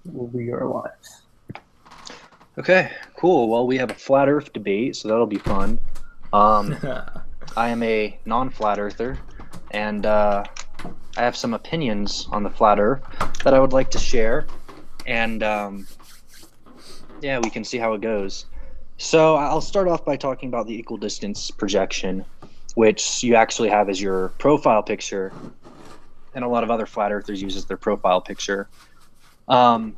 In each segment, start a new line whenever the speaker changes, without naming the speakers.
We are live.
Okay, cool. Well, we have a flat Earth debate, so that'll be fun. Um, I am a non-flat earther, and I have some opinions on the flat Earth that I would like to share. And yeah, we can see how it goes. So I'll start off by talking about the equal distance projection, which you actually have as your profile picture, and a lot of other flat earthers use as their profile picture. Um,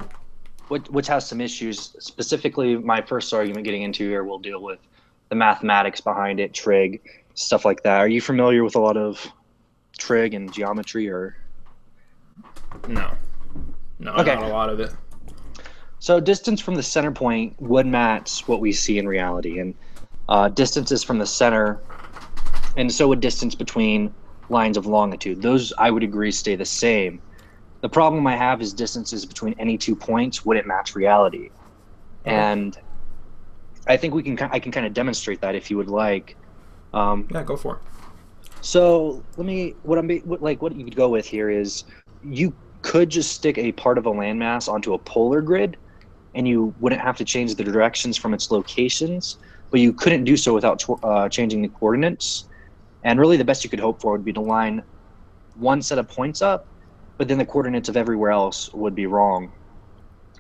which has some issues. Specifically, my first argument getting into here will deal with the mathematics behind it, trig, stuff like that. Are you familiar with a lot of trig and geometry or?
No, no,
Okay.
not a lot of it.
So distance from the center point would match what we see in reality, and distances from the center, and so would distance between lines of longitude. Those I would agree stay the same. The problem I have is distances between any 2 points wouldn't match reality,
Okay.
and I think I can kind of demonstrate that if you would like. Um,
Yeah, go for it.
so what you could go with here is you could just stick a part of a landmass onto a polar grid, and you wouldn't have to change the directions from its locations, but you couldn't do so without changing the coordinates. And really, the best you could hope for would be to line one set of points up, but then the coordinates of everywhere else would be wrong,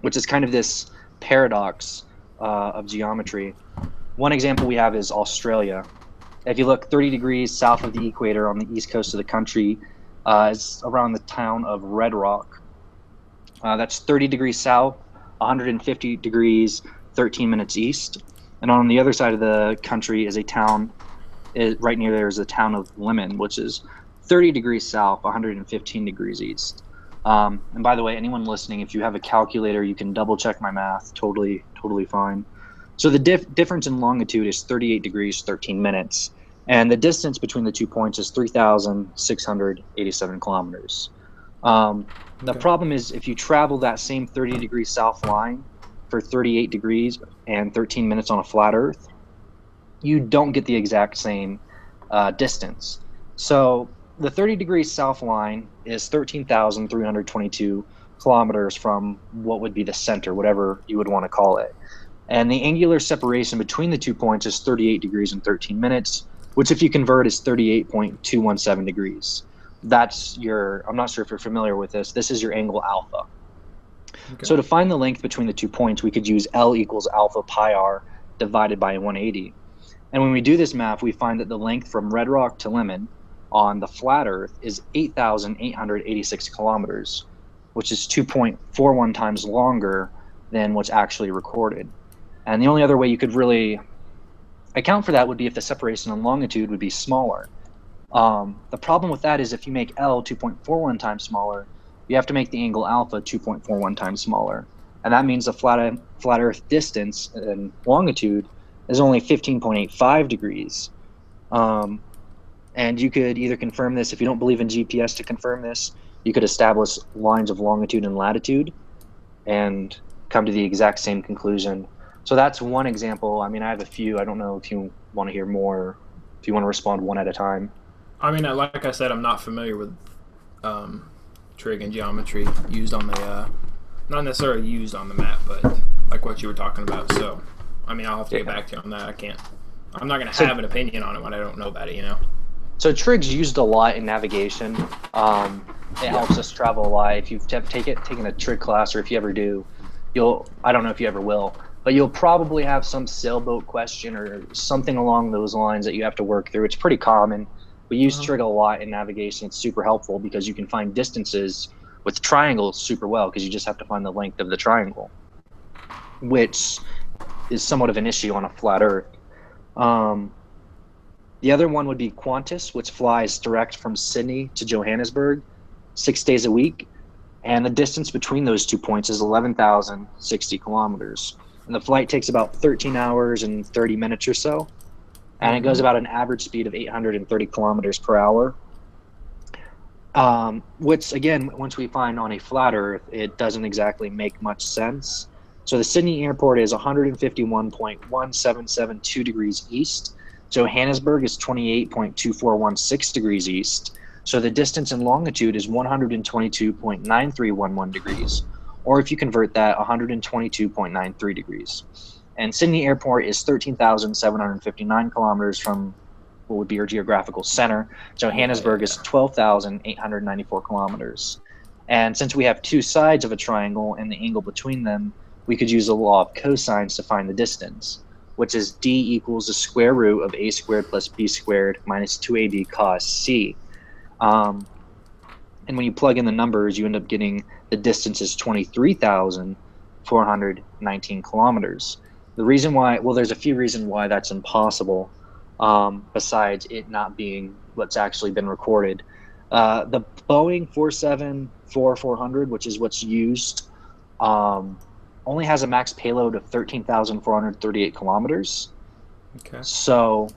which is kind of this paradox of geometry. One example we have is Australia. If you look 30 degrees south of the equator on the east coast of the country, it's around the town of Red Rock. That's 30 degrees south, 150 degrees, 13 minutes east. And on the other side of the country is a town, right near there is a town of Lemon, which is 30 degrees south, 115 degrees east. And by the way, anyone listening, if you have a calculator, you can double check my math. Totally fine. So the difference in longitude is 38 degrees, 13 minutes. And the distance between the 2 points is 3,687 kilometers. The
Okay.
problem is if you travel that same 30-degree south line for 38 degrees and 13 minutes on a flat Earth, you don't get the exact same distance. So the 30 degrees south line is 13,322 kilometers from what would be the center, whatever you would want to call it. And the angular separation between the 2 points is 38 degrees and 13 minutes, which if you convert is 38.217 degrees. I'm not sure if you're familiar with this. This is your angle alpha.
Okay.
So to find the length between the 2 points, we could use L equals alpha pi r divided by 180. And when we do this math, we find that the length from Red Rock to Lemon on the flat Earth is 8,886 kilometers, which is 2.41 times longer than what's actually recorded. And the only other way you could really account for that would be if the separation in longitude would be smaller. The problem with that is if you make L 2.41 times smaller, you have to make the angle alpha 2.41 times smaller. And that means the flat Earth distance and longitude is only 15.85 degrees. Um, and you could either confirm this, if you don't believe in GPS to confirm this, you could establish lines of longitude and latitude and come to the exact same conclusion. So that's one example. I mean, I have a few. I don't know if you want to hear more, if you want to respond one at a time.
I mean, like I said, I'm not familiar with um, trig and geometry used on the, not necessarily used on the map, but like what you were talking about. So, I mean, I'll have to get
Yeah.
back to you on that. I can't. I'm not gonna
So
have an opinion on it when I don't know about it. You know.
So trig's used a lot in navigation. It
Yeah.
helps us travel a lot. If you've taken a trig class, or if you ever do, I don't know if you ever will, but you'll probably have some sailboat question or something along those lines that you have to work through. It's pretty common. We use
Uh-huh.
trig a lot in navigation. It's super helpful because you can find distances with triangles super well because you just have to find the length of the triangle, which is somewhat of an issue on a flat Earth. Um, The other one would be Qantas, which flies direct from Sydney to Johannesburg 6 days a week. And the distance between those 2 points is 11,060 kilometers. And the flight takes about 13 hours and 30 minutes or so. And it
Mm-hmm.
goes about an average speed of 830 kilometers per hour. Which, again, once we find on a flat Earth, it doesn't exactly make much sense. So the Sydney airport is 151.1772 degrees east. Johannesburg is 28.2416 degrees east. So the distance in longitude is 122.9311 degrees. or if you convert that, 122.93 degrees. And Sydney Airport is 13,759 kilometers from what would be your geographical center. Johannesburg is 12,894 kilometers. And since we have two sides of a triangle and the angle between them, we could use the law of cosines to find the distance, which is d equals the square root of a squared plus b squared minus 2ab cos c. And when you plug in the numbers, you end up getting the distance is 23,419 kilometers. The reason why, well, there's a few reasons why that's impossible, besides it not being what's actually been recorded. The Boeing 474-400, which is what's used, only has a max payload of 13,438 kilometers.
Okay.
So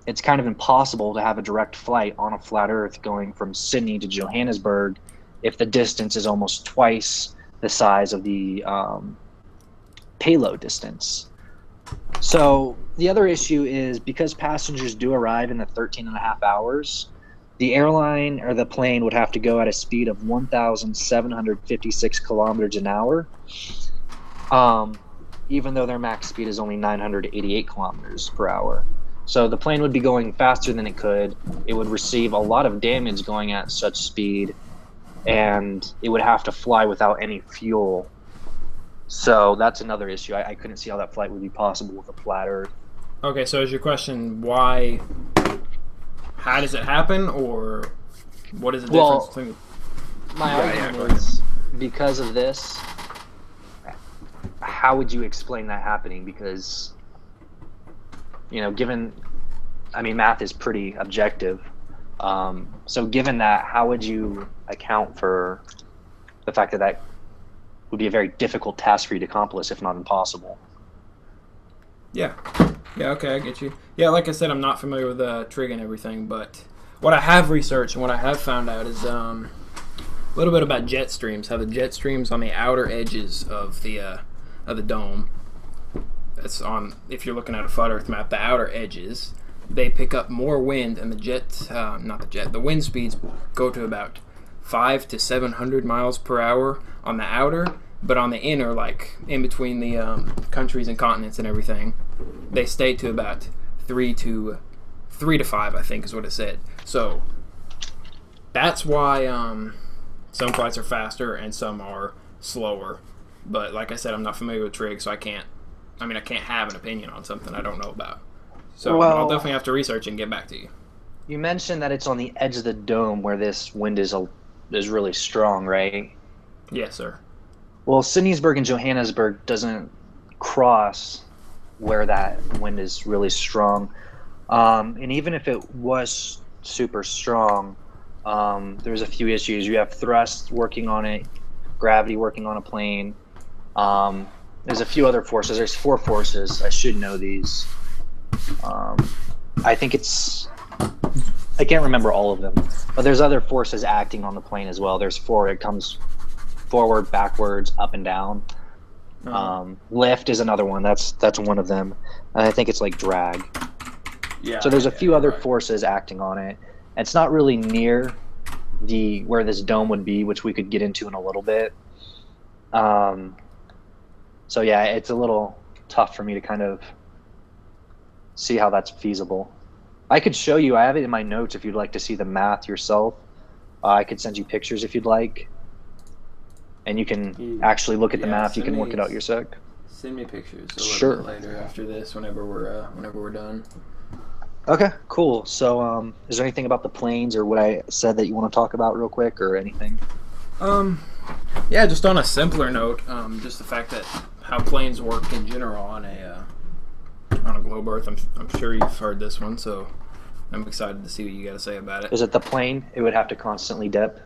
it's kind of impossible to have a direct flight on a flat Earth going from Sydney to Johannesburg if the distance is almost twice the size of the payload distance. So the other issue is because passengers do arrive in the 13 and a half hours, the airline or the plane would have to go at a speed of 1,756 kilometers an hour, even though their max speed is only 988 kilometers per hour. So the plane would be going faster than it could. It would receive a lot of damage going at such speed, and it would have to fly without any fuel. So that's another issue. I couldn't see how that flight would be possible with a flat Earth.
Okay, so is your question why? How does it happen, or what is the difference between?
My argument is because of this. How would you explain that happening? Because, you know, math is pretty objective. So given that, how would you account for the fact that that would be a very difficult task for you to accomplish, if not impossible?
Yeah, okay, I get you. Yeah, like I said, I'm not familiar with trig and everything, but what I have researched and what I have found out is a little bit about jet streams, how the jet streams on the outer edges of the dome, that's on, if you're looking at a flat Earth map, the outer edges, they pick up more wind, and the wind speeds go to about 500 to 700 miles per hour on the outer, but on the inner, like in between the countries and continents and everything, they stay to about 3 to 5, I think is what it said. So that's why some flights are faster and some are slower. But like I said, I'm not familiar with trig, so I can't have an opinion on something I don't know about. So I'll definitely have to research and get back to you.
You mentioned that it's on the edge of the dome where this wind is really strong, right?
Yes, sir.
Well, Sydneysburg and Johannesburg doesn't cross where that wind is really strong. And even if it was super strong, there's a few issues. You have thrust working on it, gravity working on a plane. There's a few other forces. There's 4 forces. I should know these. I think I can't remember all of them, but there's other forces acting on the plane as well. There's 4. It comes forward, backwards, up and down. Lift is another one. That's one of them. And I think it's like drag. Yeah. So there's a few other forces acting on it. It's not really near where this dome would be, which we could get into in a little bit. So yeah, it's a little tough for me to kind of see how that's feasible. I could show you. I have it in my notes if you'd like to see the math yourself. I could send you pictures if you'd like, and you can actually look at the math. You can work it out yourself.
Send me pictures a little bit later after this, whenever we're done.
Okay, cool. So, is there anything about the planes or what I said that you want to talk about real quick, or anything?
Yeah, just on a simpler note, just the fact that how planes work in general on a globe Earth. I'm sure you've heard this one, so I'm excited to see what you got to say about it.
Is it the plane? It would have to constantly dip.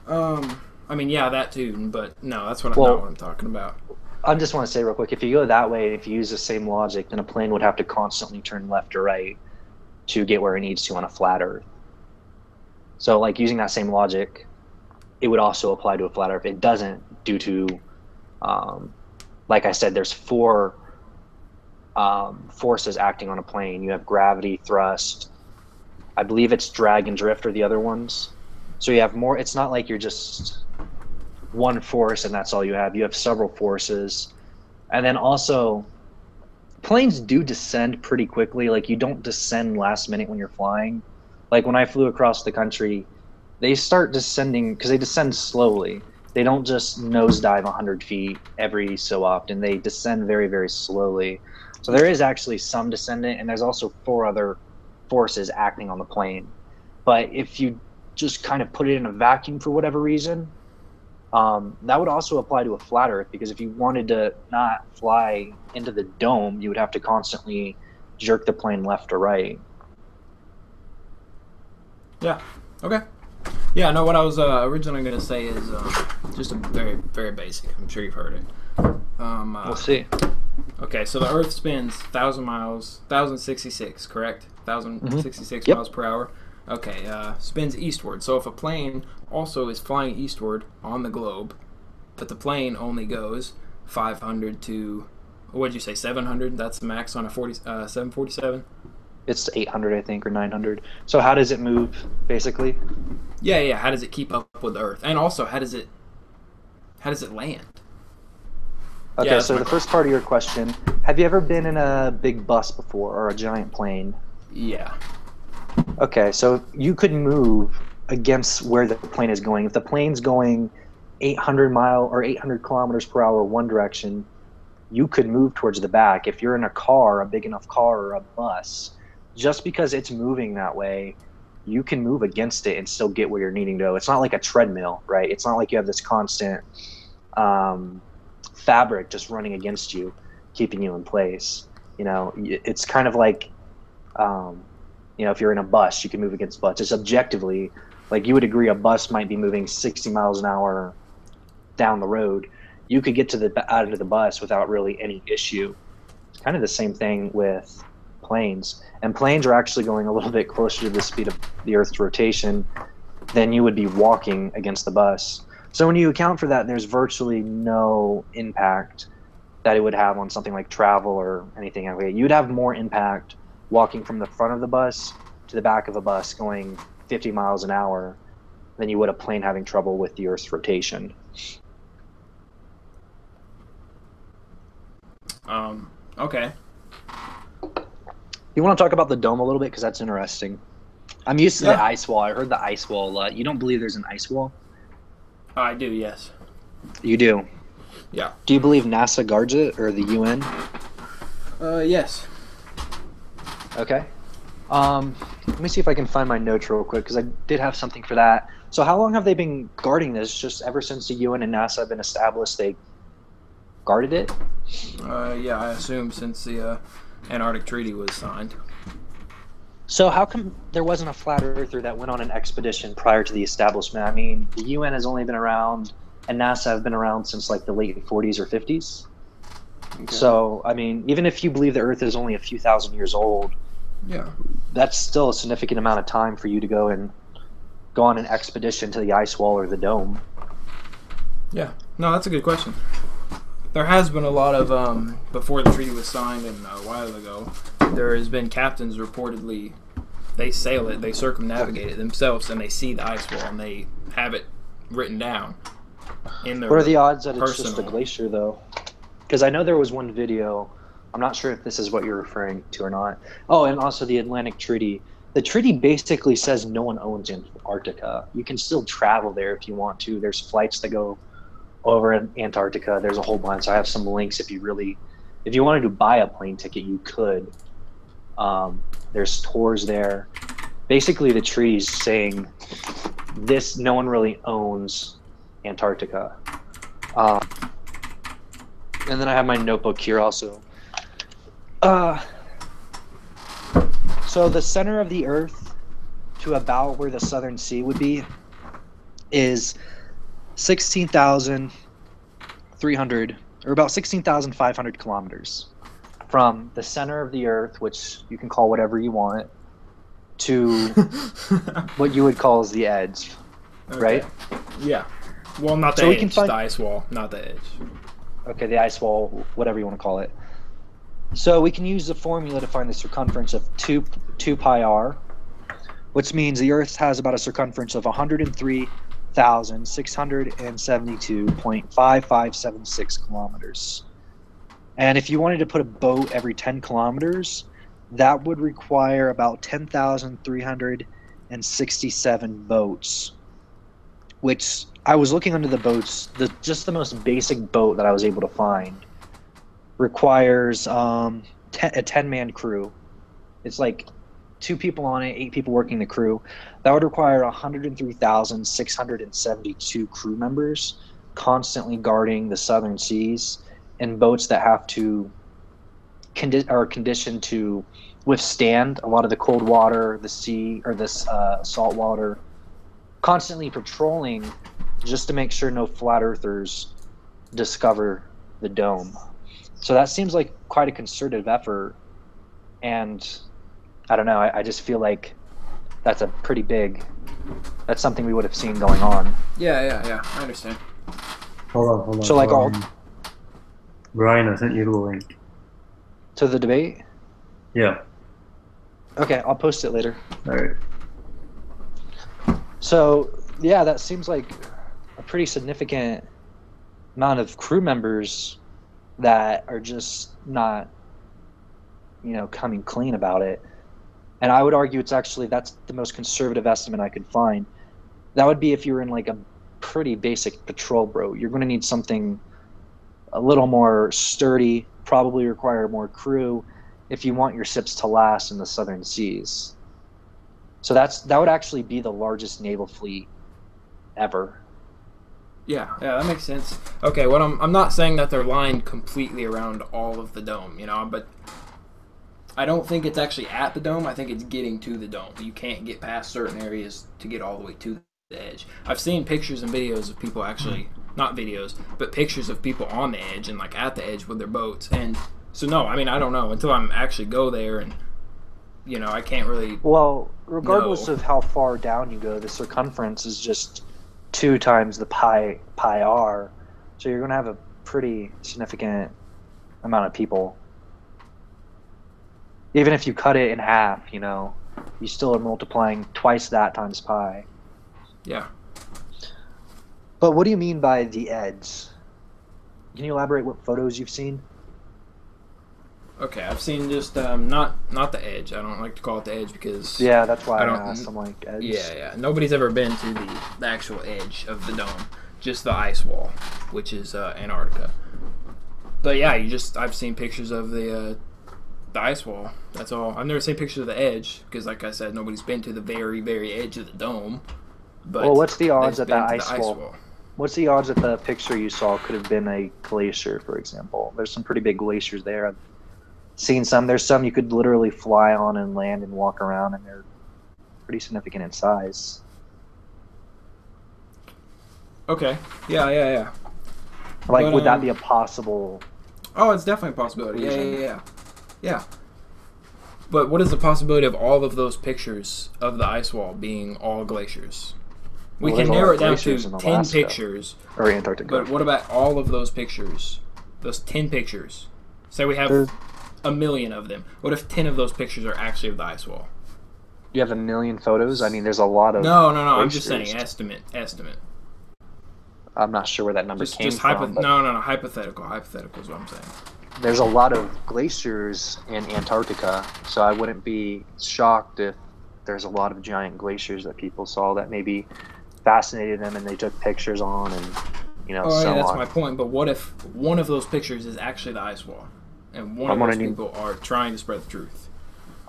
Yeah, that too, but no, that's not what I'm talking about.
I just want to say real quick, if you go that way, if you use the same logic, then a plane would have to constantly turn left or right to get where it needs to on a flat Earth. So, like, using that same logic, it would also apply to a flat Earth. It doesn't, due to, like I said, there's 4 forces acting on a plane. You have gravity, thrust. I believe it's drag and drift are the other ones. So you have more. It's not like you're just one force and that's all you have. You have several forces. And then also, planes do descend pretty quickly. Like, you don't descend last minute when you're flying. Like, when I flew across the country, they start descending because they descend slowly. They don't just nosedive 100 feet every so often. They descend very, very slowly. So there is actually some descendant, and there's also four other forces acting on the plane. But if you just kind of put it in a vacuum for whatever reason, that would also apply to a flat Earth, because if you wanted to not fly into the dome, you would have to constantly jerk the plane left or right.
Yeah. Okay. Yeah. No. What I was originally going to say is just a very, very basic. I'm sure you've heard it.
We'll see.
Okay. So the Earth spins 1,000 miles, 1,066, correct? 1,066
Yep.
miles per hour. Okay. Spins eastward. So if a plane also is flying eastward on the globe, but the plane only goes 500 to, what did you say, 700? That's the max on a 747.
It's 800, I think, or 900. So how does it move, basically?
Yeah, yeah. How does it keep up with the Earth? And also, how does it land?
Okay,
Yeah,
so the first part of your question, have you ever been in a big bus before, or a giant plane?
Yeah.
Okay, so you could move against where the plane is going. If the plane's going 800 kilometers per hour one direction, you could move towards the back. If you're in a car, a big enough car or a bus, just because it's moving that way, you can move against it and still get where you're needing to go. It's not like a treadmill, right? It's not like you have this constant fabric just running against you, keeping you in place. It's kind of like, if you're in a bus, you can move against bus. It's objectively, like, you would agree a bus might be moving 60 miles an hour down the road. You could get out of the bus without really any issue. It's kind of the same thing with planes. And planes are actually going a little bit closer to the speed of the Earth's rotation than you would be walking against the bus. So when you account for that, there's virtually no impact that it would have on something like travel or anything like that. You'd have more impact walking from the front of the bus to the back of a bus going 50 miles an hour than you would a plane having trouble with the Earth's rotation.
Okay.
You want to talk about the dome a little bit, because that's interesting. I'm used to the ice wall. I heard the ice wall a lot. You don't believe there's an ice wall?
I do, yes.
You do?
Yeah.
Do you believe NASA guards it, or the UN?
Yes.
Okay. Let me see if I can find my notes real quick, because I did have something for that. So how long have they been guarding this? Just ever since the UN and NASA have been established, they guarded it?
Yeah, I assume since the Antarctic Treaty was signed.
So how come there wasn't a flat earther that went on an expedition prior to the establishment? I mean, the UN has only been around, and NASA have been around since like the late 40s or 50s. Okay. So, I mean, even if you believe the Earth is only a few thousand years old,
yeah,
that's still a significant amount of time for you to go on an expedition to the ice wall or the dome.
Yeah, no, that's a good question. There has been a lot of, before the treaty was signed and a while ago, there has been captains reportedly, they sail it, they circumnavigate it themselves, and they see the ice wall, and they have it written down in their
What are the odds that
personal...
it's just a glacier, though? Because I know there was one video, I'm not sure if this is what you're referring to or not. Oh, and also the Atlantic Treaty. The treaty basically says no one owns Antarctica. You can still travel there if you want to. There's flights that go over in Antarctica. There's a whole bunch. I have some links if you wanted to buy a plane ticket, you could. There's tours there. Basically, the treaty's saying this: no one really owns Antarctica. And then I have my notebook here also. So the center of the Earth to about where the Southern Sea would be is 16,300, or about 16,500 kilometers from the center of the Earth, which you can call whatever you want, to what you would call as the edge, okay. Right?
Yeah. Well, not the
so
edge, the ice wall, not the edge.
Okay, the ice wall, whatever you want to call it. So we can use the formula to find the circumference of 2 pi r, which means the Earth has about a circumference of 103 1,672.5576 kilometers. And if you wanted to put a boat every 10 kilometers, that would require about 10,367 boats, which I was looking under the boats, just the most basic boat that I was able to find requires a 10-man crew. It's like 2 people on it, 8 people working the crew. That would require 103,672 crew members constantly guarding the southern seas in boats that have to are conditioned to withstand a lot of the cold water, the sea, or this salt water, constantly patrolling just to make sure no flat earthers discover the dome. So that seems like quite a concerted effort, and I don't know, I just feel like that's that's something we would have seen going on.
Yeah, I understand.
Hold on.
So like all
Brian, I sent you the link.
to the debate.
Yeah.
Okay, I'll post it later.
All right.
So yeah, that seems like a pretty significant amount of crew members that are just not, coming clean about it. And I would argue that's the most conservative estimate I could find. That would be if you're in like a pretty basic patrol boat. You're going to need something a little more sturdy, probably require more crew if you want your ships to last in the southern seas. So that would actually be the largest naval fleet ever.
Yeah, that makes sense. Okay, well, I'm not saying that they're lined completely around all of the dome, but I don't think it's actually at the dome. I think it's getting to the dome. You can't get past certain areas to get all the way to the edge. I've seen pictures and videos of people actually, not videos, but pictures of people on the edge and like at the edge with their boats. And so no, I mean, I don't know until I'm actually go there and I can't really.
Well, regardless of how far down you go, the circumference is just 2 times the pi r, so you're going to have a pretty significant amount of people. Even if you cut it in half, you still are multiplying twice that times pi.
Yeah.
But what do you mean by the edge? Can you elaborate what photos you've seen?
Okay, I've seen just not the edge. I don't like to call it the edge because
that's why I asked. I'm like edge.
Yeah. Nobody's ever been to the actual edge of the dome, just the ice wall, which is Antarctica. But yeah, I've seen pictures of the ice wall. That's all. I've never seen pictures of the edge because, like I said, nobody's been to the very, very edge of the dome. But
well, what's the odds that that
ice wall?
What's the odds that the picture you saw could have been a glacier, for example? There's some pretty big glaciers there. I've seen some. There's some you could literally fly on and land and walk around, and they're pretty significant in size.
Okay. Yeah.
Like, would that be a possible?
Oh, it's definitely a possibility. Yeah. But what is the possibility of all of those pictures of the ice wall being all glaciers? We can narrow it down to 10 pictures.
Or Antarctica.
But what about all of those pictures? Those 10 pictures. Say we have a million of them. What if 10 of those pictures are actually of the ice wall?
You have a million photos? I mean, there's a lot of...
No. I'm just saying estimate.
I'm not sure where that number came from.
No. Hypothetical. Hypothetical is what I'm saying.
There's a lot of glaciers in Antarctica, so I wouldn't be shocked if there's a lot of giant glaciers that people saw that maybe fascinated them and they took pictures on and,
that's my point. But what if one of those pictures is actually the ice wall and one of those people are trying to spread the truth?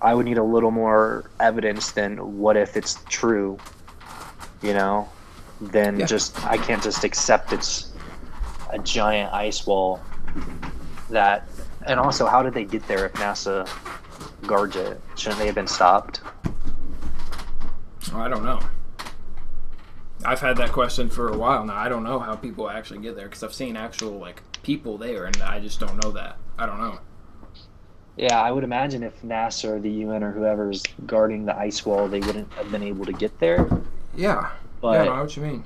I would need a little more evidence than what if it's true, just I can't just accept it's a giant ice wall. And also, how did they get there if NASA guards it? Shouldn't they have been stopped?
Oh, I don't know. I've had that question for a while now. I don't know how people actually get there because I've seen actual people there, and I just don't know that. I don't know.
Yeah, I would imagine if NASA or the UN or whoever's guarding the ice wall, they wouldn't have been able to get there.
Yeah, I know what you mean.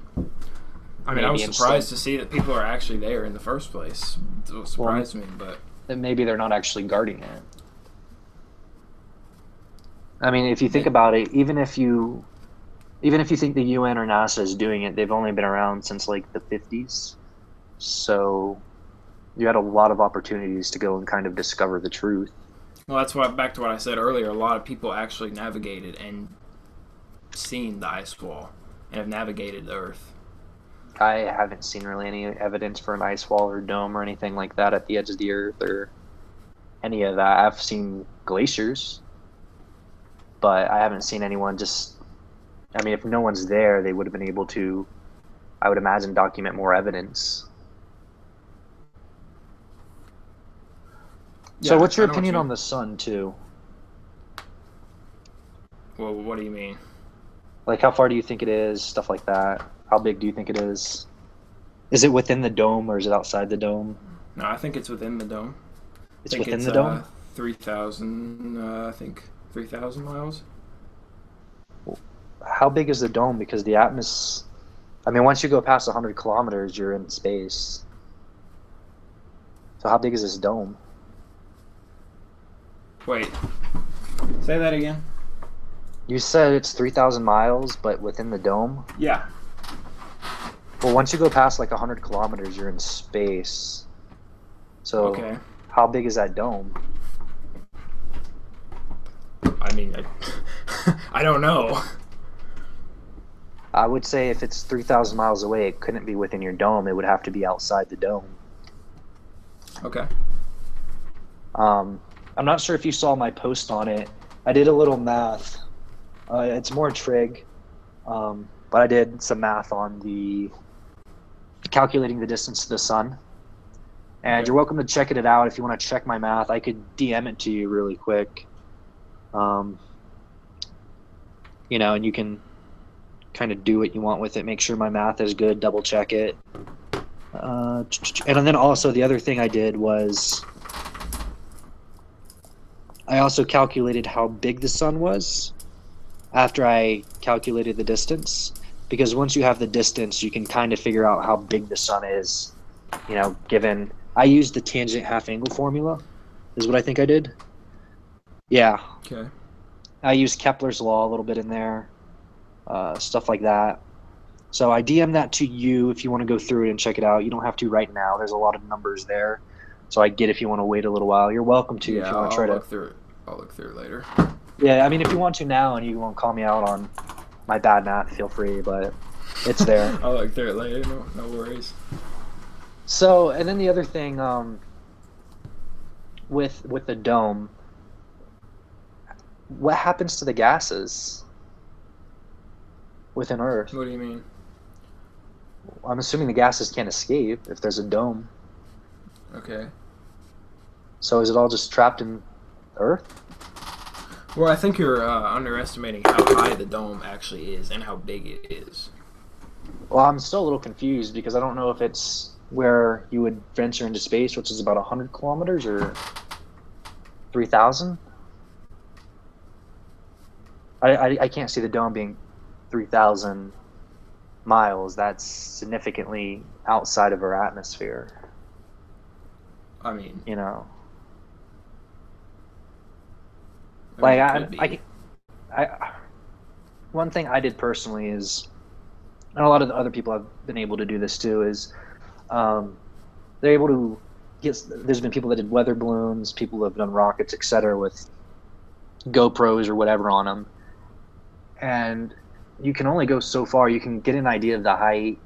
I mean, I was surprised to see that people are actually there in the first place. It surprised me, but...
Then maybe they're not actually guarding it. I mean, if you think about it, even if you Even if you think the UN or NASA is doing it, they've only been around since like the 50s. So you had a lot of opportunities to go and kind of discover the truth.
Well, that's why, back to what I said earlier, a lot of people actually navigated and seen the ice wall and have navigated the Earth.
I haven't seen really any evidence for an ice wall or dome or anything like that at the edge of the Earth or any of that. I've seen glaciers, but I haven't seen anyone just. I mean, if no one's there, they would have been able to, I would imagine, document more evidence. So,
Yeah,
what's your
I know what
opinion
you
on
mean.
the sun, too?
Well, what do you mean?
Like, how far do you think it is? Stuff like that. How big do you think it is? Is it within the dome or is it outside the dome?
No, I think it's within the dome. I
It's
think
within
it's
the dome?
3,000. I think 3,000 miles.
How big is the dome? Because the atmosphere. I mean, once you go past 100 kilometers, you're in space. So, how big is this dome?
Wait, say that again.
You said it's 3,000 miles, but within the dome?
Yeah.
Well, once you go past like 100 kilometers, you're in space. So,
Okay.
how big is that dome?
I mean, I don't know.
I would say if it's 3,000 miles away, it couldn't be within your dome. It would have to be outside the dome.
Okay.
I'm not sure if you saw my post on it. I did a little math. It's more trig, but I did some math on the calculating the distance to the sun. And
Okay.
you're welcome to check it out if you want to check my math. I could DM it to you really quick. And you can kind of do what you want with it. Make sure my math is good. Double check it. And then also the other thing I did was I also calculated how big the sun was after I calculated the distance. Because once you have the distance, you can kind of figure out how big the sun is. Given I used the tangent half angle formula, is what I think I did. Yeah,
Okay.
I used Kepler's law a little bit in there, stuff like that. So I DM that to you if you want to go through it and check it out. You don't have to right now. There's a lot of numbers there. So I get if you want to wait a little while. You're welcome to if
Yeah,
you want to
I'll
try to.
look through it. I'll look through it later.
Yeah, I mean, if you want to now and you want to call me out on my bad math, feel free, but it's there.
I'll look through it later. No worries.
So, and then the other thing with the dome, what happens to the gases within Earth?
What do you mean?
I'm assuming the gases can't escape if there's a dome.
Okay.
So is it all just trapped in Earth?
Well, I think you're underestimating how high the dome actually is and how big it is.
Well, I'm still a little confused because I don't know if it's where you would venture into space, which is about 100 kilometers or 3,000. I can't see the dome being 3,000 miles. That's significantly outside of our atmosphere.
I mean,
Like
it could be.
one thing I did personally is, and a lot of the other people have been able to do this too, is they're able to get. There's been people that did weather balloons, people who have done rockets, etc., with GoPros or whatever on them, and you can only go so far. You can get an idea of the height,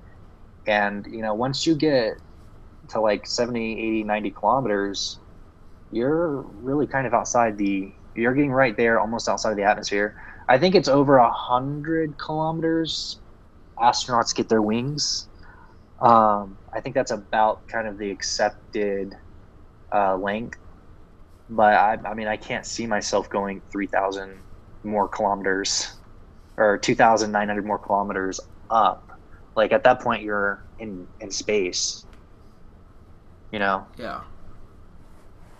and once you get to like 70, 80, 90 kilometers, you're really kind of outside you're getting right there, almost outside of the atmosphere. I think it's over 100 kilometers astronauts get their wings. I think that's about kind of the accepted length. But I mean, I can't see myself going 3,000 more kilometers or 2,900 more kilometers up. Like at that point, you're in space.
Yeah.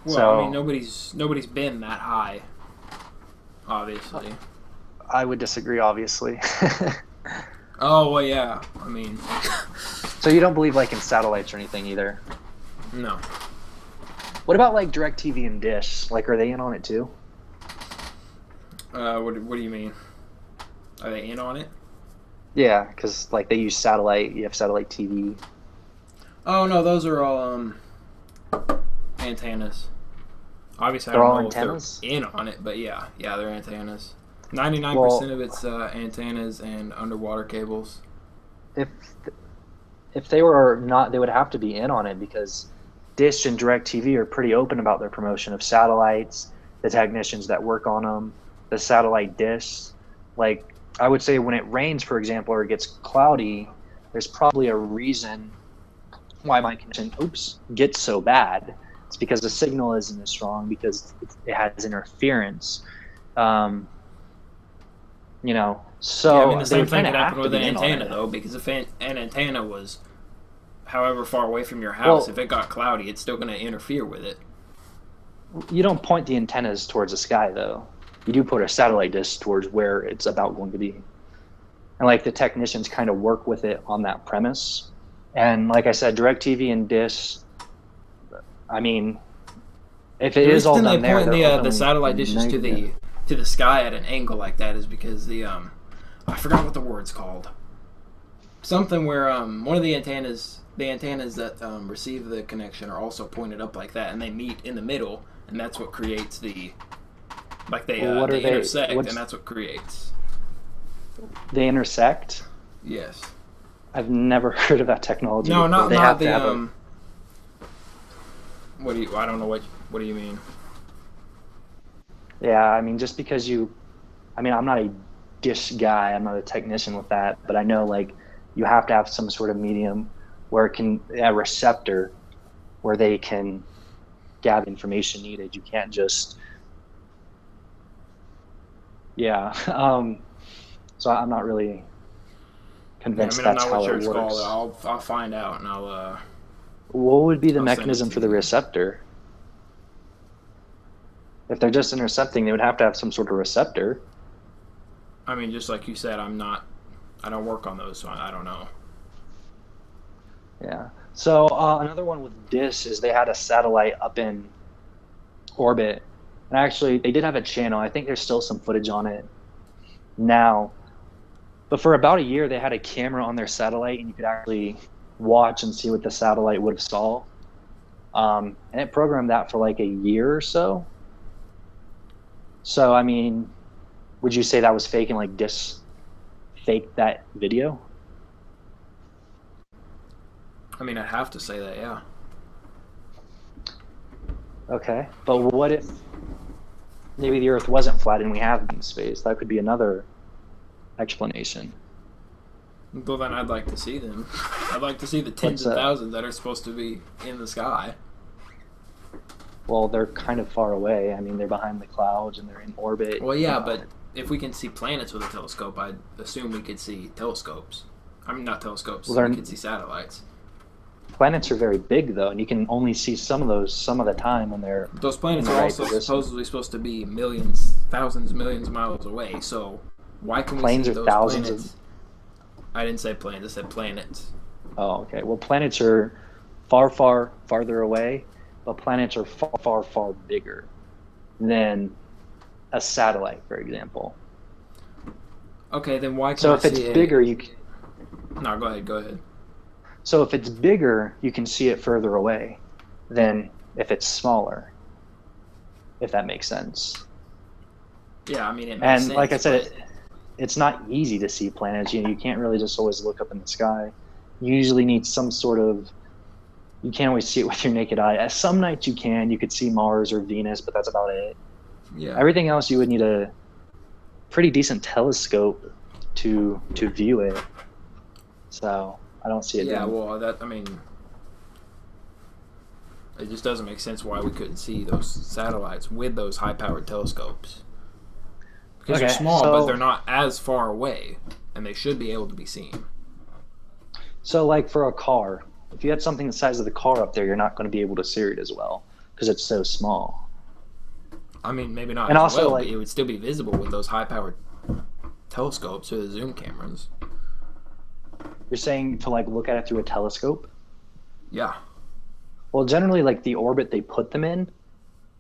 Well,
So,
I mean, nobody's been that high, obviously.
I would disagree, obviously.
Oh well, yeah. I mean,
So you don't believe like in satellites or anything either?
no.
What about like DirecTV and Dish? Like, are they in on it too?
What do you mean? Are they in on it?
Yeah, because like they use satellite. You have satellite TV.
Oh no, those are all antennas. Obviously, I
They're
don't
all
know if
antennas.
they're in on it, but yeah, they're antennas. 99%
Well,
of it's antennas and underwater cables.
if if they were not, they would have to be in on it because Dish and DirecTV are pretty open about their promotion of satellites, the technicians that work on them, the satellite dish. Like I would say, when it rains, for example, or it gets cloudy, there's probably a reason why my connection, gets so bad. It's because the signal isn't as strong because it has interference. Um,
Yeah, I mean
so
the
they
same
would
thing
kind of
could happen
have to
with an
be in on
antenna
it.
though, because if an antenna was however far away from your house, if
Well,
it got cloudy, it's still going to interfere with it.
you don't point the antennas towards the sky, though. You do put a satellite dish towards where it's about going to be. And like the technicians kind of work with it on that premise. And like I said, DirecTV and Dish, I mean, if it
The
is all
reason they
done there,
point
they're
the
openly
satellite dishes
negative.
to the sky at an angle like that is because the I forgot what the word's called. Something where one of the antennas that receive the connection are also pointed up like that, and they meet in the middle, and that's what creates the like
Well, what are
they
they?
intersect, and
What's
that's what creates.
they intersect?
Yes.
I've never heard of that technology
No,
before. They
not
have to
the
have a.
What do you? I don't know what do you mean?
Yeah, I mean, just because you, I mean, I'm not a dish guy, I'm not a technician with that, but I know like you have to have some sort of medium where it can, a receptor where they can gather information needed. You can't just, yeah. So I'm not really
Yeah, I
convinced
mean I'm
that's
not really
how
sure
it
it's called.
works.
I'll find out and
What would be the
I'll send it
mechanism
to
for the
you.
receptor? If they're just intercepting, they would have to have some sort of receptor.
I mean, just like you said, I don't work on those, so I don't know.
Yeah. So another one with DIS is they had a satellite up in orbit, and actually they did have a channel. I think there's still some footage on it now, but for about a year they had a camera on their satellite, and you could actually watch and see what the satellite would have saw. And it programmed that for like a year or so. So I mean, would you say that was fake and like DIS faked that video?
I mean, I'd have to say that, yeah.
Okay, but what if maybe the Earth wasn't flat and we have been in space? That could be another explanation.
Well, then I'd like to see them. I'd like to see the tens
What's
of thousands that are supposed to be in the sky.
well, they're kind of far away. I mean, they're behind the clouds and they're in orbit.
Well, yeah, but if we can see planets with a telescope, I'd assume we could see telescopes. I mean, not telescopes.
Well,
We could see satellites.
planets are very big though, and you can only see some of those some of the time when they're
Those
in
planets
the
are
right
also
position.
supposedly supposed to be millions, thousands, millions of miles away. So why can we
Planes
see
are
those
thousands of.
planets? I didn't say planes. I said planets.
Oh, okay. Well, planets are far, far, farther away, but planets are far, far, far bigger than a satellite, for example.
Okay, then why can
So
I
if it's
see a?
bigger,
No, go ahead. Go ahead.
so if it's bigger, you can see it further away than if it's smaller, if that makes sense.
Yeah, I mean it makes
And
sense.
like I said,
But
it's not easy to see planets. You can't really just always look up in the sky. You usually need some sort of. You can't always see it with your naked eye. Some nights you can. You could see Mars or Venus, but that's about it.
yeah,
Everything else you would need a pretty decent telescope to view it. So I don't see it
yeah.
being.
Well, I mean, it just doesn't make sense why we couldn't see those satellites with those high-powered telescopes. Because they're
Okay,
small, but
so
they're not as far away, and they should be able to be seen.
so like for a car, if you had something the size of the car up there, you're not going to be able to see it as well because it's so small.
I mean, maybe not
And
as
also,
well, but
like,
it would still be visible with those high-powered telescopes or the zoom cameras.
you're saying to like look at it through a telescope.
Yeah.
Well, generally, like the orbit they put them in,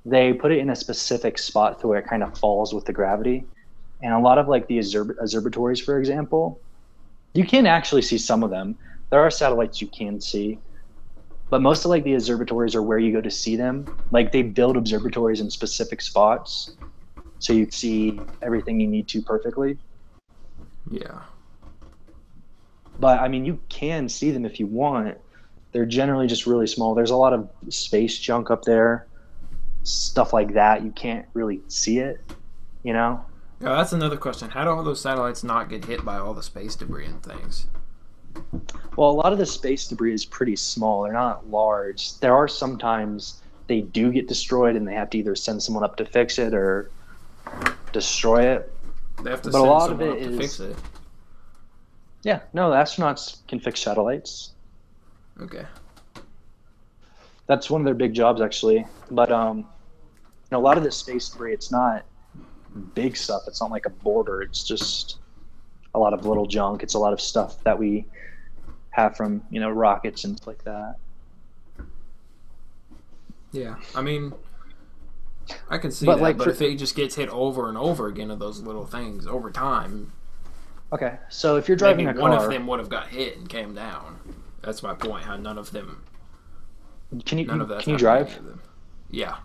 they put it in a specific spot to where it kind of falls with the gravity. And a lot of like the observatories, for example, You can actually see some of them. There are satellites you can see, but most of like the observatories are where you go to see them. Like they build observatories in specific spots, so you see everything you need to perfectly.
Yeah.
But I mean, you can see them if you want. They're generally just really small. There's a lot of space junk up there, stuff like that. You can't really see it, you know?
Yeah, that's another question. How do all those satellites not get hit by all the space debris and things?
Well, a lot of the space debris is pretty small. They're not large. There are sometimes they do get destroyed and they have to either send someone up to fix it or destroy it.
They have to
But a
send
lot of
someone
it
up to
is,
fix it.
yeah, no, astronauts can fix satellites.
Okay.
That's one of their big jobs, actually. But a lot of the space debris, it's not big stuff. It's not like a border. It's just a lot of little junk. It's a lot of stuff that we have from rockets and stuff like that.
Yeah. I mean, I can see
But
that,
like
but if it just gets hit over and over again of those little things over time,
okay, so if you're driving
maybe
a
one
car,
of them would have got hit and came down. That's my point. How none of them,
can
none of that's
you
happened to
drive?
any of them. Yeah.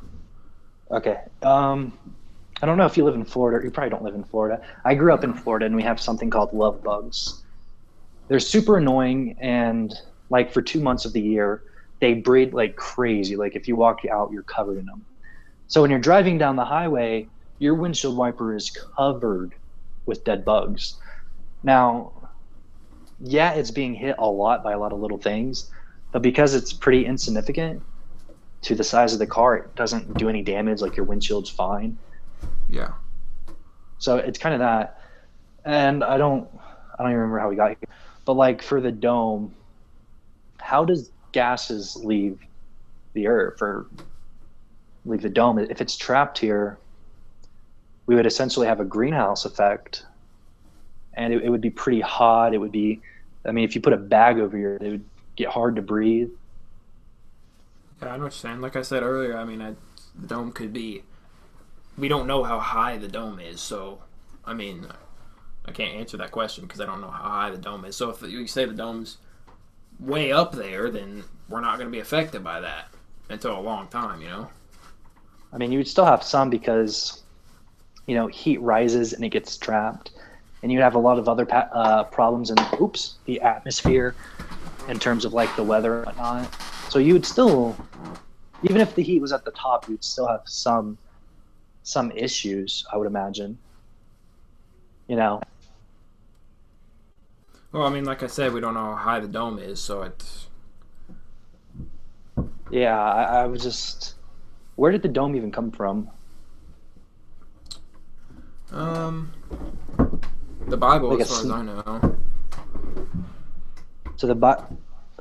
Okay. I don't know if you live in Florida. You probably don't live in Florida. I grew up in Florida, and we have something called love bugs. They're super annoying, and like for 2 months of the year, they breed like crazy. Like if you walk out, you're covered in them. So when you're driving down the highway, your windshield wiper is covered with dead bugs. Now, yeah, it's being hit a lot by a lot of little things, but because it's pretty insignificant to the size of the car, it doesn't do any damage. Like your windshield's fine.
Yeah.
So it's kind of that. And I don't even remember how we got here. But like for the dome, how does gases leave the earth or leave the dome? If it's trapped here, we would essentially have a greenhouse effect, and it would be pretty hot. It would be, I mean, if you put a bag over your, it would get hard to breathe.
Yeah, I know what you're saying. Like I said earlier, I mean, the dome could be. We don't know how high the dome is, so I mean, I can't answer that question because I don't know how high the dome is. So if you say the dome's way up there, then we're not going to be affected by that until a long time, you know?
I mean, you would still have some because, heat rises and it gets trapped. And you'd have a lot of other problems in, the atmosphere in terms of like the weather and whatnot. So you would still, even if the heat was at the top, you'd still have some issues, I would imagine.
Well, I mean, like I said, we don't know how high the dome is, so it's.
Yeah, I was just, where did the dome even come from?
The Bible,
Like
as far as I know.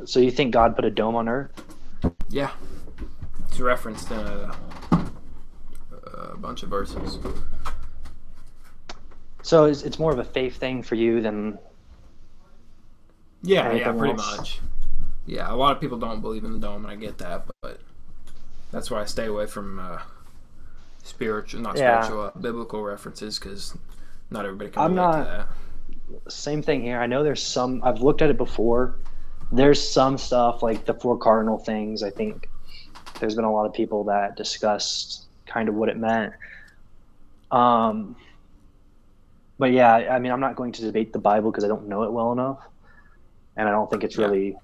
So you think God put a dome on Earth?
Yeah. It's referenced in a bunch of verses.
So it's more of a faith thing for you than
Yeah,
anything
pretty
else?
much. Yeah, a lot of people don't believe in the dome, and I get that, but that's why I stay away from biblical references, because not everybody can relate to that.
Same thing here. I know there's some, I've looked at it before. There's some stuff like the four cardinal things. I think there's been a lot of people that discussed kind of what it meant. But yeah, I mean, I'm not going to debate the Bible because I don't know it well enough. And I don't think it's really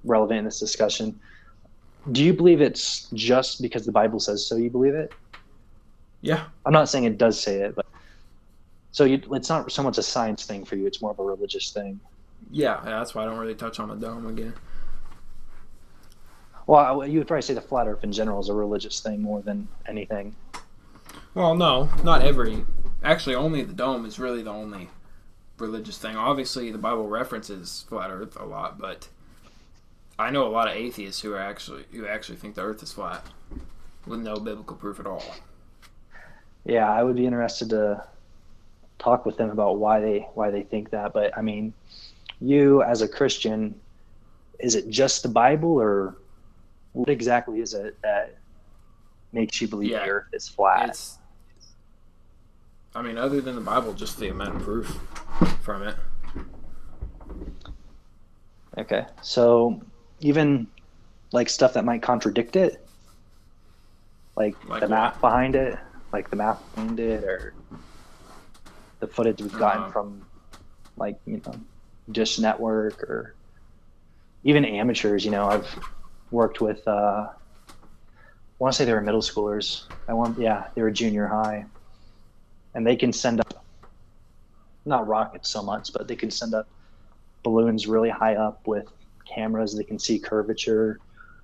relevant in this discussion. Do you believe it's just because the Bible says so you believe it?
Yeah.
I'm not saying it does say it, but so it's not so much a science thing for you. It's more of a religious thing.
Yeah, that's why I don't really touch on the dome again.
Well, you would probably say the flat earth in general is a religious thing more than anything.
Well, no, not every. Actually, only the dome is really the only religious thing. Obviously, the Bible references flat Earth a lot, but I know a lot of atheists who actually think the Earth is flat with no biblical proof at all.
Yeah, I would be interested to talk with them about why they think that. But I mean, you as a Christian, is it just the Bible, or what exactly is it that makes you believe the Earth is flat?
I mean, other than the Bible, just the amount of proof from it.
Okay. So even like stuff that might contradict it, like
Like
the
what?
math behind it, or the footage we've gotten
Uh,
from like, Dish Network or even amateurs, I've worked with I want to say they were middle schoolers. Yeah, they were junior high. And they can send up not rockets so much, but they can send up balloons really high up with cameras. They can see curvature.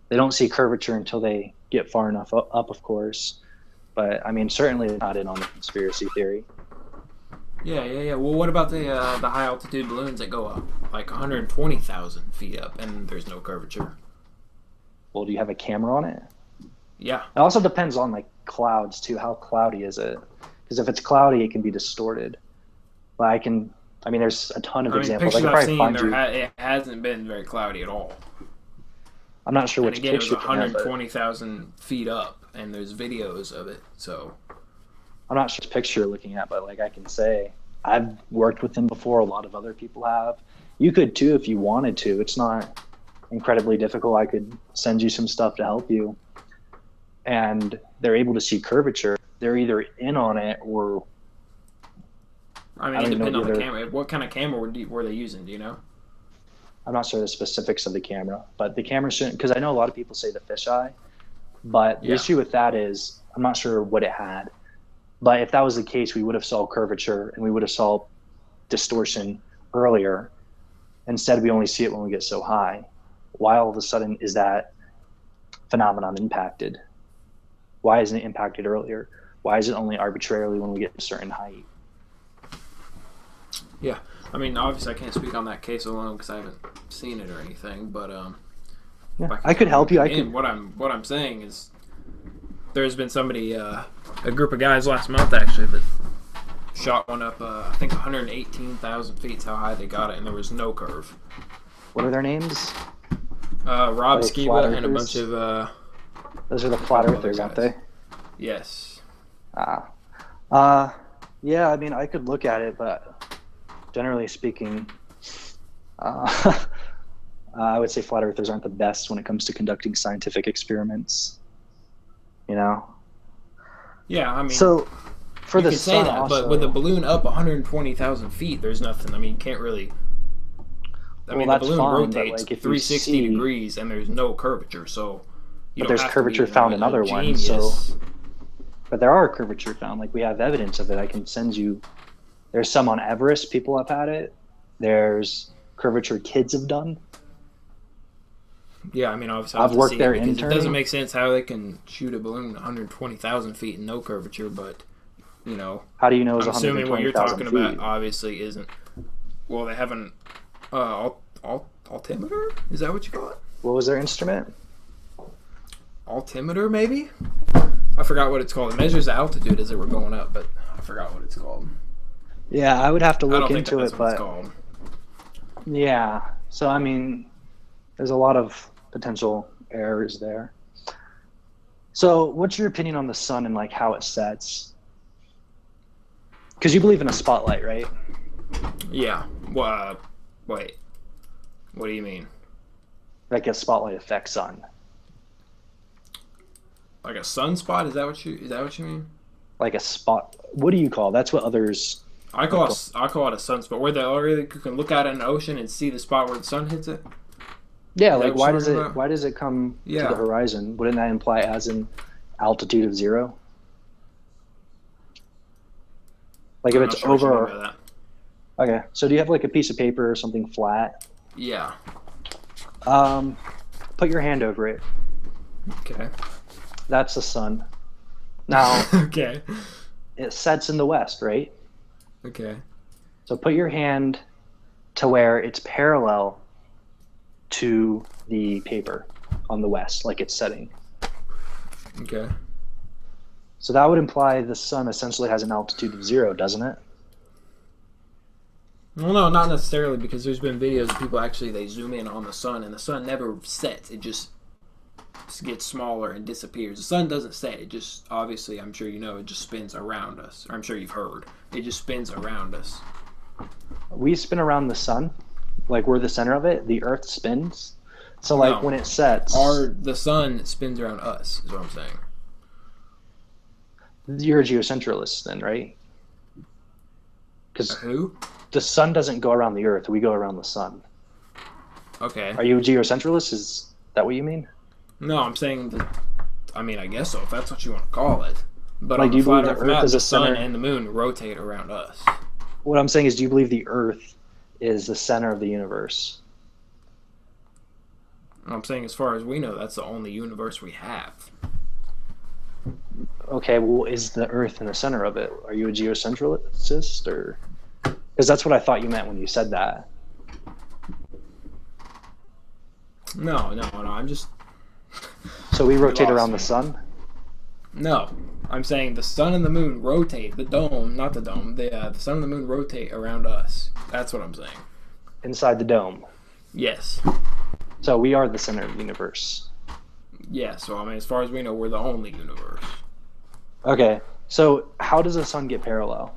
They don't see curvature until they get far enough up, of course. But I mean, certainly not in on the conspiracy theory.
yeah. Well, what about the high altitude balloons that go up like 120,000 feet up and there's no curvature?
Well, do you have a camera on it?
Yeah.
It also depends on like clouds too. How cloudy is it? Because if it's cloudy, it can be distorted. But I mean, there's a ton of
I mean,
examples. I
pictures
could
I've
probably
seen,
find you.
it hasn't been very cloudy at all.
I'm not sure
And
which
again, it was
picture you're looking at, but
120,000 feet up, and there's videos of it. So
I'm not sure which picture you're looking at, but like I can say, I've worked with them before. A lot of other people have. You could too if you wanted to. It's not incredibly difficult. I could send you some stuff to help you. And they're able to see curvature. They're either in on it or
I
I
mean, it
don't even know
depends
the
on the
other.
camera. What kind of camera were they using? Do you know?
I'm not sure the specifics of the camera, but the camera shouldn't, because I know a lot of people say the fisheye, but the
Yeah.
issue with that is I'm not sure what it had. But if that was the case, we would have saw curvature and we would have saw distortion earlier. Instead, we only see it when we get so high. Why all of a sudden is that phenomenon impacted? Why isn't it impacted earlier? Why is it only arbitrarily when we get a certain height?
Yeah. I mean, obviously, I can't speak on that case alone because I haven't seen it or anything. But
Yeah, I could help you. I could.
What I'm saying is, there's been somebody, a group of guys last month actually that shot one up. I think 118,000 feet is how high they got it, and there was no curve.
What are their names?
Rob
Are they flat
Skiba and a bunch
earthers?
of
Those are the
a
flat
couple other
earthers, aren't
guys.
they?
Yes.
Ah. Uh, yeah, I mean, I could look at it, but generally speaking, uh, I would say flat earthers aren't the best when it comes to conducting scientific experiments, you know?
Yeah, I mean,
So for
you
the
could say
sun
that, but with a
also,
balloon up 120,000 feet, there's nothing. I mean, you can't really. I
well,
mean, the
that's
balloon
fine, but
rotates
like if you
360
see,
degrees and there's no curvature, so you
but
don't
there's
have to be,
curvature found in
a
other ones, so,
genius.
but there are curvature found, like we have evidence of it. I can send you, there's some on Everest, people have had it. There's curvature kids have done.
Yeah, I mean, obviously, I'll
I've
have to
worked
see it
there
because it doesn't
interning.
make sense how they can shoot a balloon 120,000 feet and no curvature, but, you know,
How do you know it was
I'm assuming what you're
120,000
talking about
feet?
obviously isn't. Well, they have an altimeter? Is that what you call it?
What was their instrument?
Altimeter, maybe? I forgot what it's called. It measures the altitude as they were going up, but I forgot what it's called.
Yeah, I would have to
I
look
don't think
into
that's
it,
what it's
but
called.
yeah. So I mean, there's a lot of potential errors there. So, what's your opinion on the sun and like how it sets? Because you believe in a spotlight, right?
Yeah. Well, wait. What do you mean?
Like a spotlight effect sun.
Like a sunspot? Is that what you mean?
Like a spot. What do you call? That's what others.
I call it a sunspot. Where you can look out at an ocean and see the spot where the sun hits it.
Yeah,
Is that
like
what you're talking about?
why does it come to the
Yeah.
horizon? Wouldn't that imply it has an altitude of 0? Like if
I'm
it's
not sure what you mean
over.
by that.
Okay, so do you have like a piece of paper or something flat?
Yeah.
Um, put your hand over it.
Okay.
That's the sun. Now
Okay.
it sets in the west, right?
Okay.
So put your hand to where it's parallel to the paper on the west, like it's setting.
Okay.
So that would imply the sun essentially has an altitude of 0, doesn't it?
Well, no, not necessarily, because there's been videos of people actually they zoom in on the sun, and the sun never sets. It just gets smaller and disappears. The sun doesn't set. It just obviously, I'm sure you know, it just spins around us. Or I'm sure you've heard. It just spins around us.
We spin around the sun, like we're the center of it, the Earth spins. So like
No.
when it sets,
The sun spins around us, is what I'm saying.
you're a geocentralist then, right? Because
Who?
the sun doesn't go around the Earth; we go around the sun.
Okay.
Are you a geocentralist? Is that what you mean?
No, I'm saying that. I mean, I guess so, if that's what you want to call it. But
Like,
on
do
the
you
flat
believe the
Earth
Earth
map,
is
the
a
sun
center?
and the moon rotate around us.
What I'm saying is, do you believe the Earth is the center of the universe?
And I'm saying, as far as we know, that's the only universe we have.
Okay, well, is the Earth in the center of it? Are you a geocentralist, or because that's what I thought you meant when you said that?
No, I'm just.
So we rotate
lost
around the
me.
sun.
No. I'm saying the sun and the moon rotate. The dome, not the dome. The sun and the moon rotate around us. That's what I'm saying.
Inside the dome.
Yes.
So we are the center of the universe.
Yeah, so I mean, as far as we know, we're the only universe.
Okay, so how does the sun get parallel?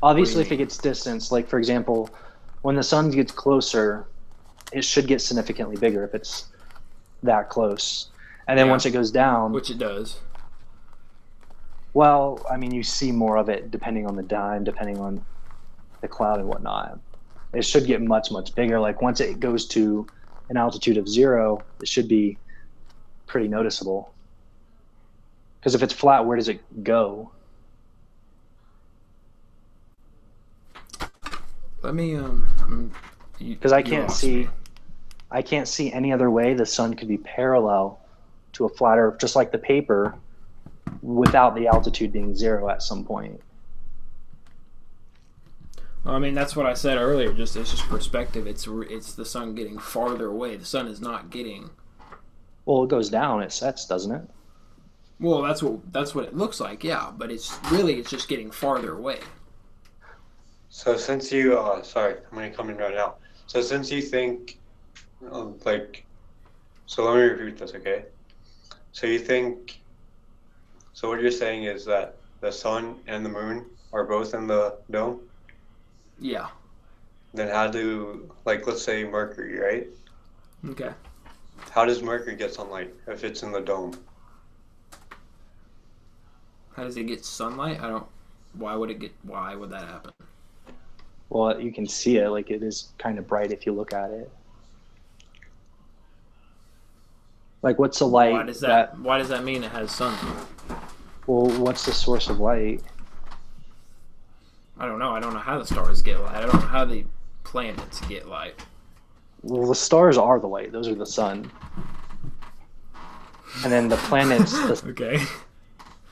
Obviously, if it
mean?
gets distance, like for example, when the sun gets closer, it should get significantly bigger if it's that close. And then
Yeah.
once it goes down,
Which it does.
well, I mean, you see more of it depending on the dime, depending on the cloud and whatnot. It should get much, much bigger. Like once it goes to an altitude of 0, it should be pretty noticeable. Because if it's flat, where does it go?
Let me
Because I can't see any other way the sun could be parallel to a flat Earth, just like the paper, without the altitude being 0 at some point.
I mean, that's what I said earlier. It's just perspective. It's the sun getting farther away. The sun is not getting.
Well, it goes down, it sets, doesn't it?
Well, that's what it looks like. Yeah, but it's just getting farther away.
So since you, sorry, I'm gonna come in right now. So since you think, like, so let me repeat this, okay? So you think, so what you're saying is that the sun and the moon are both in the dome?
Yeah.
Then how do, like, let's say Mercury, right?
Okay.
How does Mercury get sunlight if it's in the dome?
How does it get sunlight? I don't. Why would that happen?
Well, you can see it, like it is kind of bright if you look at it. Like, what's the light
Why does that mean it has sunlight?
well, what's the source of light?
I don't know. I don't know how the stars get light. I don't know how the planets get light.
Well, the stars are the light. Those are the sun. And then the planets,
Okay.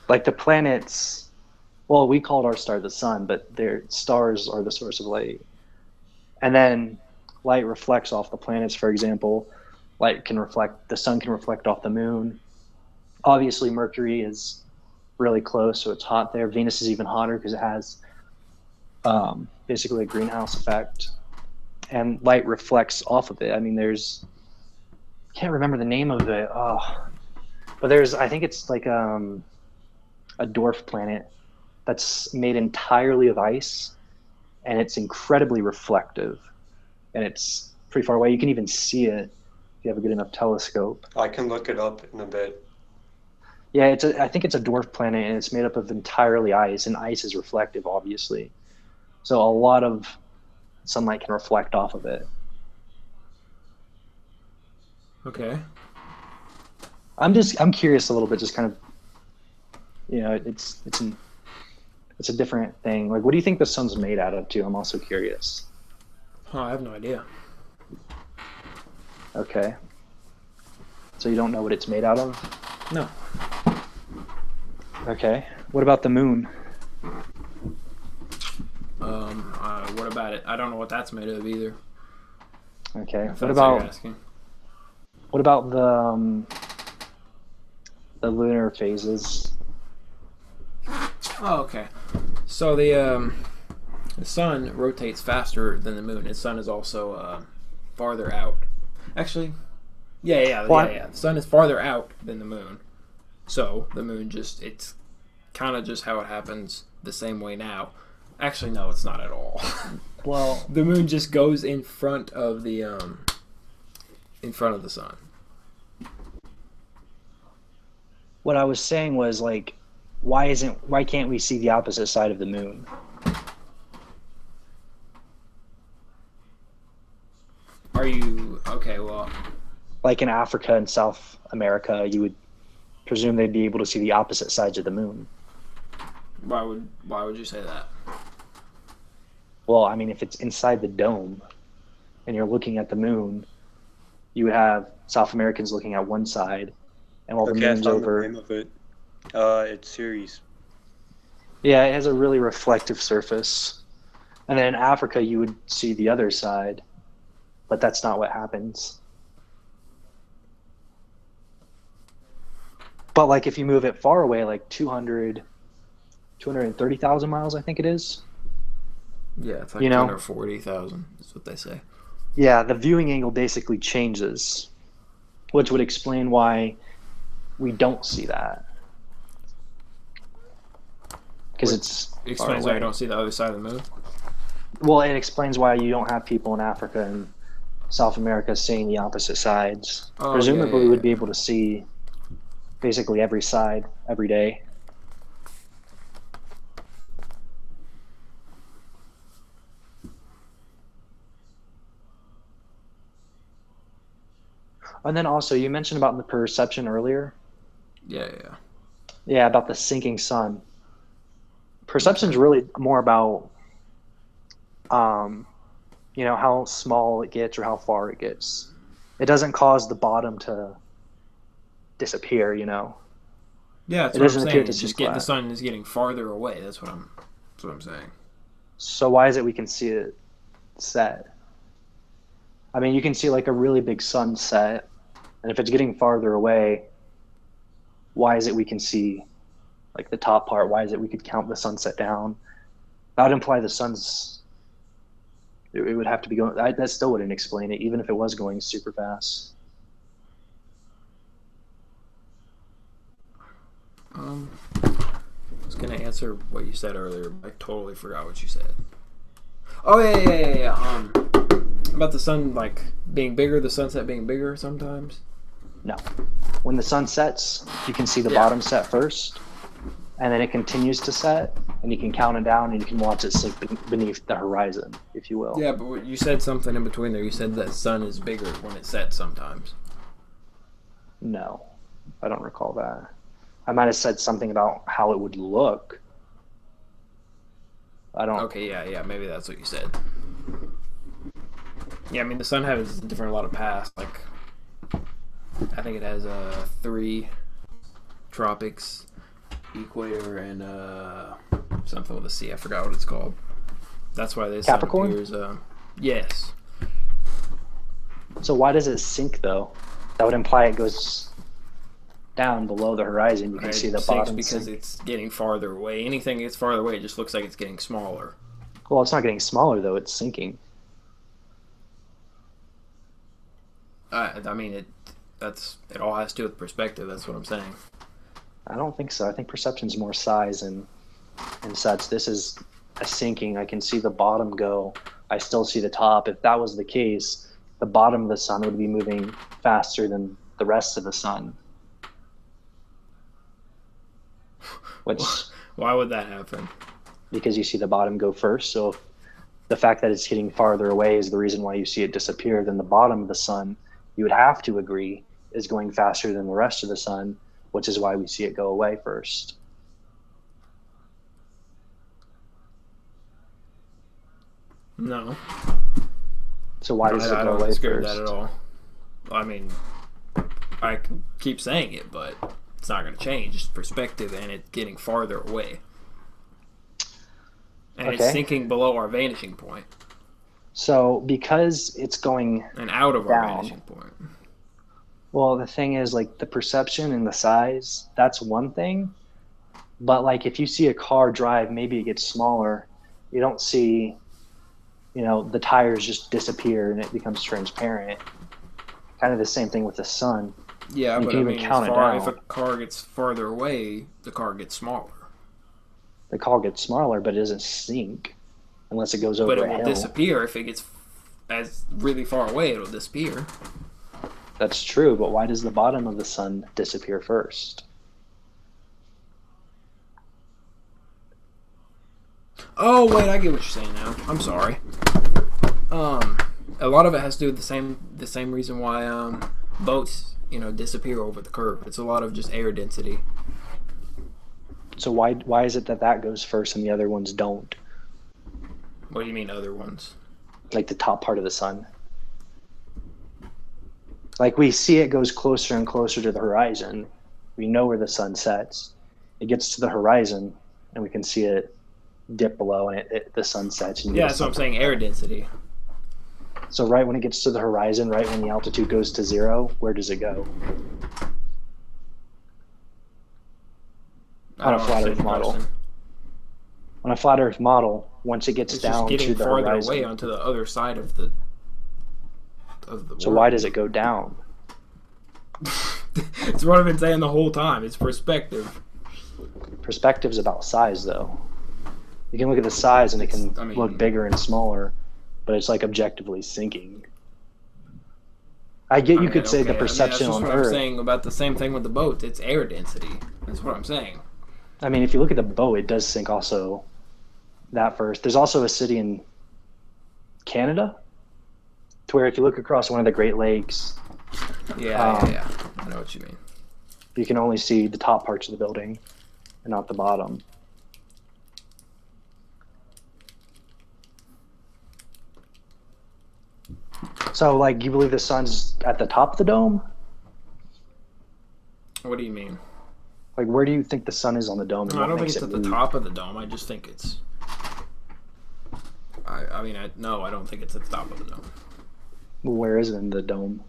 like the planets, well, we called our star the sun, but their stars are the source of light. And then light reflects off the planets, for example. The sun can reflect off the moon. Obviously, Mercury is really close, so it's hot there. Venus is even hotter because it has basically a greenhouse effect. And light reflects off of it. I mean, can't remember the name of it. Oh, but I think it's like a dwarf planet that's made entirely of ice, and it's incredibly reflective, and it's pretty far away. You can even see it if you have a good enough telescope.
I can look it up in a bit.
Yeah, I think it's a dwarf planet, and it's made up of entirely ice, and ice is reflective, obviously. So a lot of sunlight can reflect off of it.
Okay.
I'm curious a little bit, just kind of, it's a different thing. Like, what do you think the sun's made out of, too? I'm also curious.
Oh, I have no idea.
Okay. So you don't know what it's made out of?
No.
Okay. What about the moon?
What about it? I don't know what that's made of either.
Okay.
If that's what you're asking.
What about the lunar phases?
Oh, okay. So the sun rotates faster than the moon. The sun is also farther out. Actually, yeah. The sun is farther out than the moon. So the moon it's kind of just how it happens the same way now. Actually, no, it's not at all.
Well,
The moon just goes in front of the sun.
what I was saying was like, why can't we see the opposite side of the moon?
Are you okay? Well,
Like in Africa and South America, you would presume they'd be able to see the opposite sides of the moon.
why would you say that?
Well, I mean, if it's inside the dome and you're looking at the moon, you would have South Americans looking at one side, and while the
Okay, I
moon's
found the
over,
name of it. It's Ceres.
yeah, it has a really reflective surface. And then in Africa, you would see the other side, but that's not what happens. But like if you move it far away, like 230,000 miles, I think it is.
Yeah, it's like
You know?
240,000. That's what they say.
Yeah, the viewing angle basically changes, which would explain why we don't see that. Because
Which
it's
explains
far
why
away.
you don't see the other side of the moon.
Well, it explains why you don't have people in Africa and South America seeing the opposite sides.
Oh,
Presumably, we
yeah.
would be able to see basically every side every day. And then also, you mentioned about the perception earlier.
Yeah, yeah.
Yeah, about the sinking sun. Perception's
Okay.
really more about, um, how small it gets or how far it gets. It doesn't cause the bottom to disappear.
Yeah, that's
It
what I'm
doesn't appear
saying.
to
It's
sink
just the
flat.
sun is getting farther away. That's what I'm saying.
So why is it we can see it set? I mean, you can see like a really big sunset, and if it's getting farther away, why is it we can see like the top part? Why is it we could count the sunset down? That would imply the sun's. It would have to be going. That still wouldn't explain it, even if it was going super fast.
I was gonna answer what you said earlier. But I totally forgot what you said. Oh yeah. About the sun like being bigger, the sunset being bigger sometimes.
No. When the sun sets, you can see the
Yeah.
bottom set first, and then it continues to set, and you can count it down, and you can watch it sink beneath the horizon, if you will.
Yeah, but you said something in between there. You said that sun is bigger when it sets sometimes.
No, I don't recall that. I might have said something about how it would look. I don't.
Okay, yeah, maybe that's what you said. Yeah, I mean the sun has a lot of paths. Like I think it has 3 tropics, equator, and something with a C. I forgot what it's called. That's why this sun
Capricorn?
appears. Yes.
So why does it sink though? That would imply it goes down below the horizon. You can
It
see the
sinks
bottom
because
sink.
it's getting farther away. Anything that gets farther away, it just looks like it's getting smaller.
Well, it's not getting smaller though. It's sinking.
I mean, it all has to do with perspective. That's what I'm saying.
I don't think so. I think perception's more size and such. This is a sinking. I can see the bottom go. I still see the top. If that was the case, the bottom of the sun would be moving faster than the rest of the sun. Which,
Why would that happen?
because you see the bottom go first. So if the fact that it's getting farther away is the reason why you see it disappear, then the bottom of the sun, you would have to agree, is going faster than the rest of the sun, which is why we see it go away first.
No.
So why does it
I
go
don't
away
disagree with
first?
that at all. I mean, I can keep saying it, but it's not going to change. It's perspective, and it's getting farther away. And it's
Okay.
sinking below our vanishing point
So because it's going
and out of our
down.
vanishing point.
Well, the thing is, like, the perception and the size, that's one thing. But, like, if you see a car drive, maybe it gets smaller. You don't see, the tires just disappear and it becomes transparent. Kind of the same thing with the sun.
Yeah,
You
but
can
I
even
mean,
count it down.
if a car gets farther away, the car gets smaller.
The car gets smaller, but it doesn't sink unless it goes over
But it
a
will
hill.
disappear if it gets as really far away. It'll disappear.
That's true, but why does the bottom of the sun disappear first?
Oh wait, I get what you're saying now. I'm sorry. A lot of it has to do with the same reason why boats disappear over the curve. It's a lot of just air density.
So why is it that goes first and the other ones don't?
What do you mean other ones?
Like the top part of the sun. Like we see it goes closer and closer to the horizon. We know where the sun sets. It gets to the horizon and we can see it dip below and the sun sets. And
Yeah, that's what I'm saying, air density.
So right when it gets to the horizon, right when the altitude goes to 0, where does it go? On a flat Earth model. On a flat Earth model, once it gets down to the horizon,
it's just getting farther away onto the other side of the
So why does it go down?
It's what I've been saying the whole time. It's perspective.
Perspective's about size, though. You can look at the size and it can look bigger and smaller, but it's like objectively sinking. I get you could say the perception on Earth.
That's what I'm saying about the same thing with the boat. It's air density. That's what I'm saying.
I mean, if you look at the boat, it does sink also that first. There's also a city in Canada to where if you look across one of the Great Lakes,
yeah, I know what you mean.
You can only see the top parts of the building and not the bottom. So, like, you believe the sun's at the top of the dome?
What do you mean?
Like, where do you think the sun is on the dome?
No, I don't think it's at the top of the dome. I just think it's... No, I don't think it's at the top of the dome.
Well, where is it in the dome?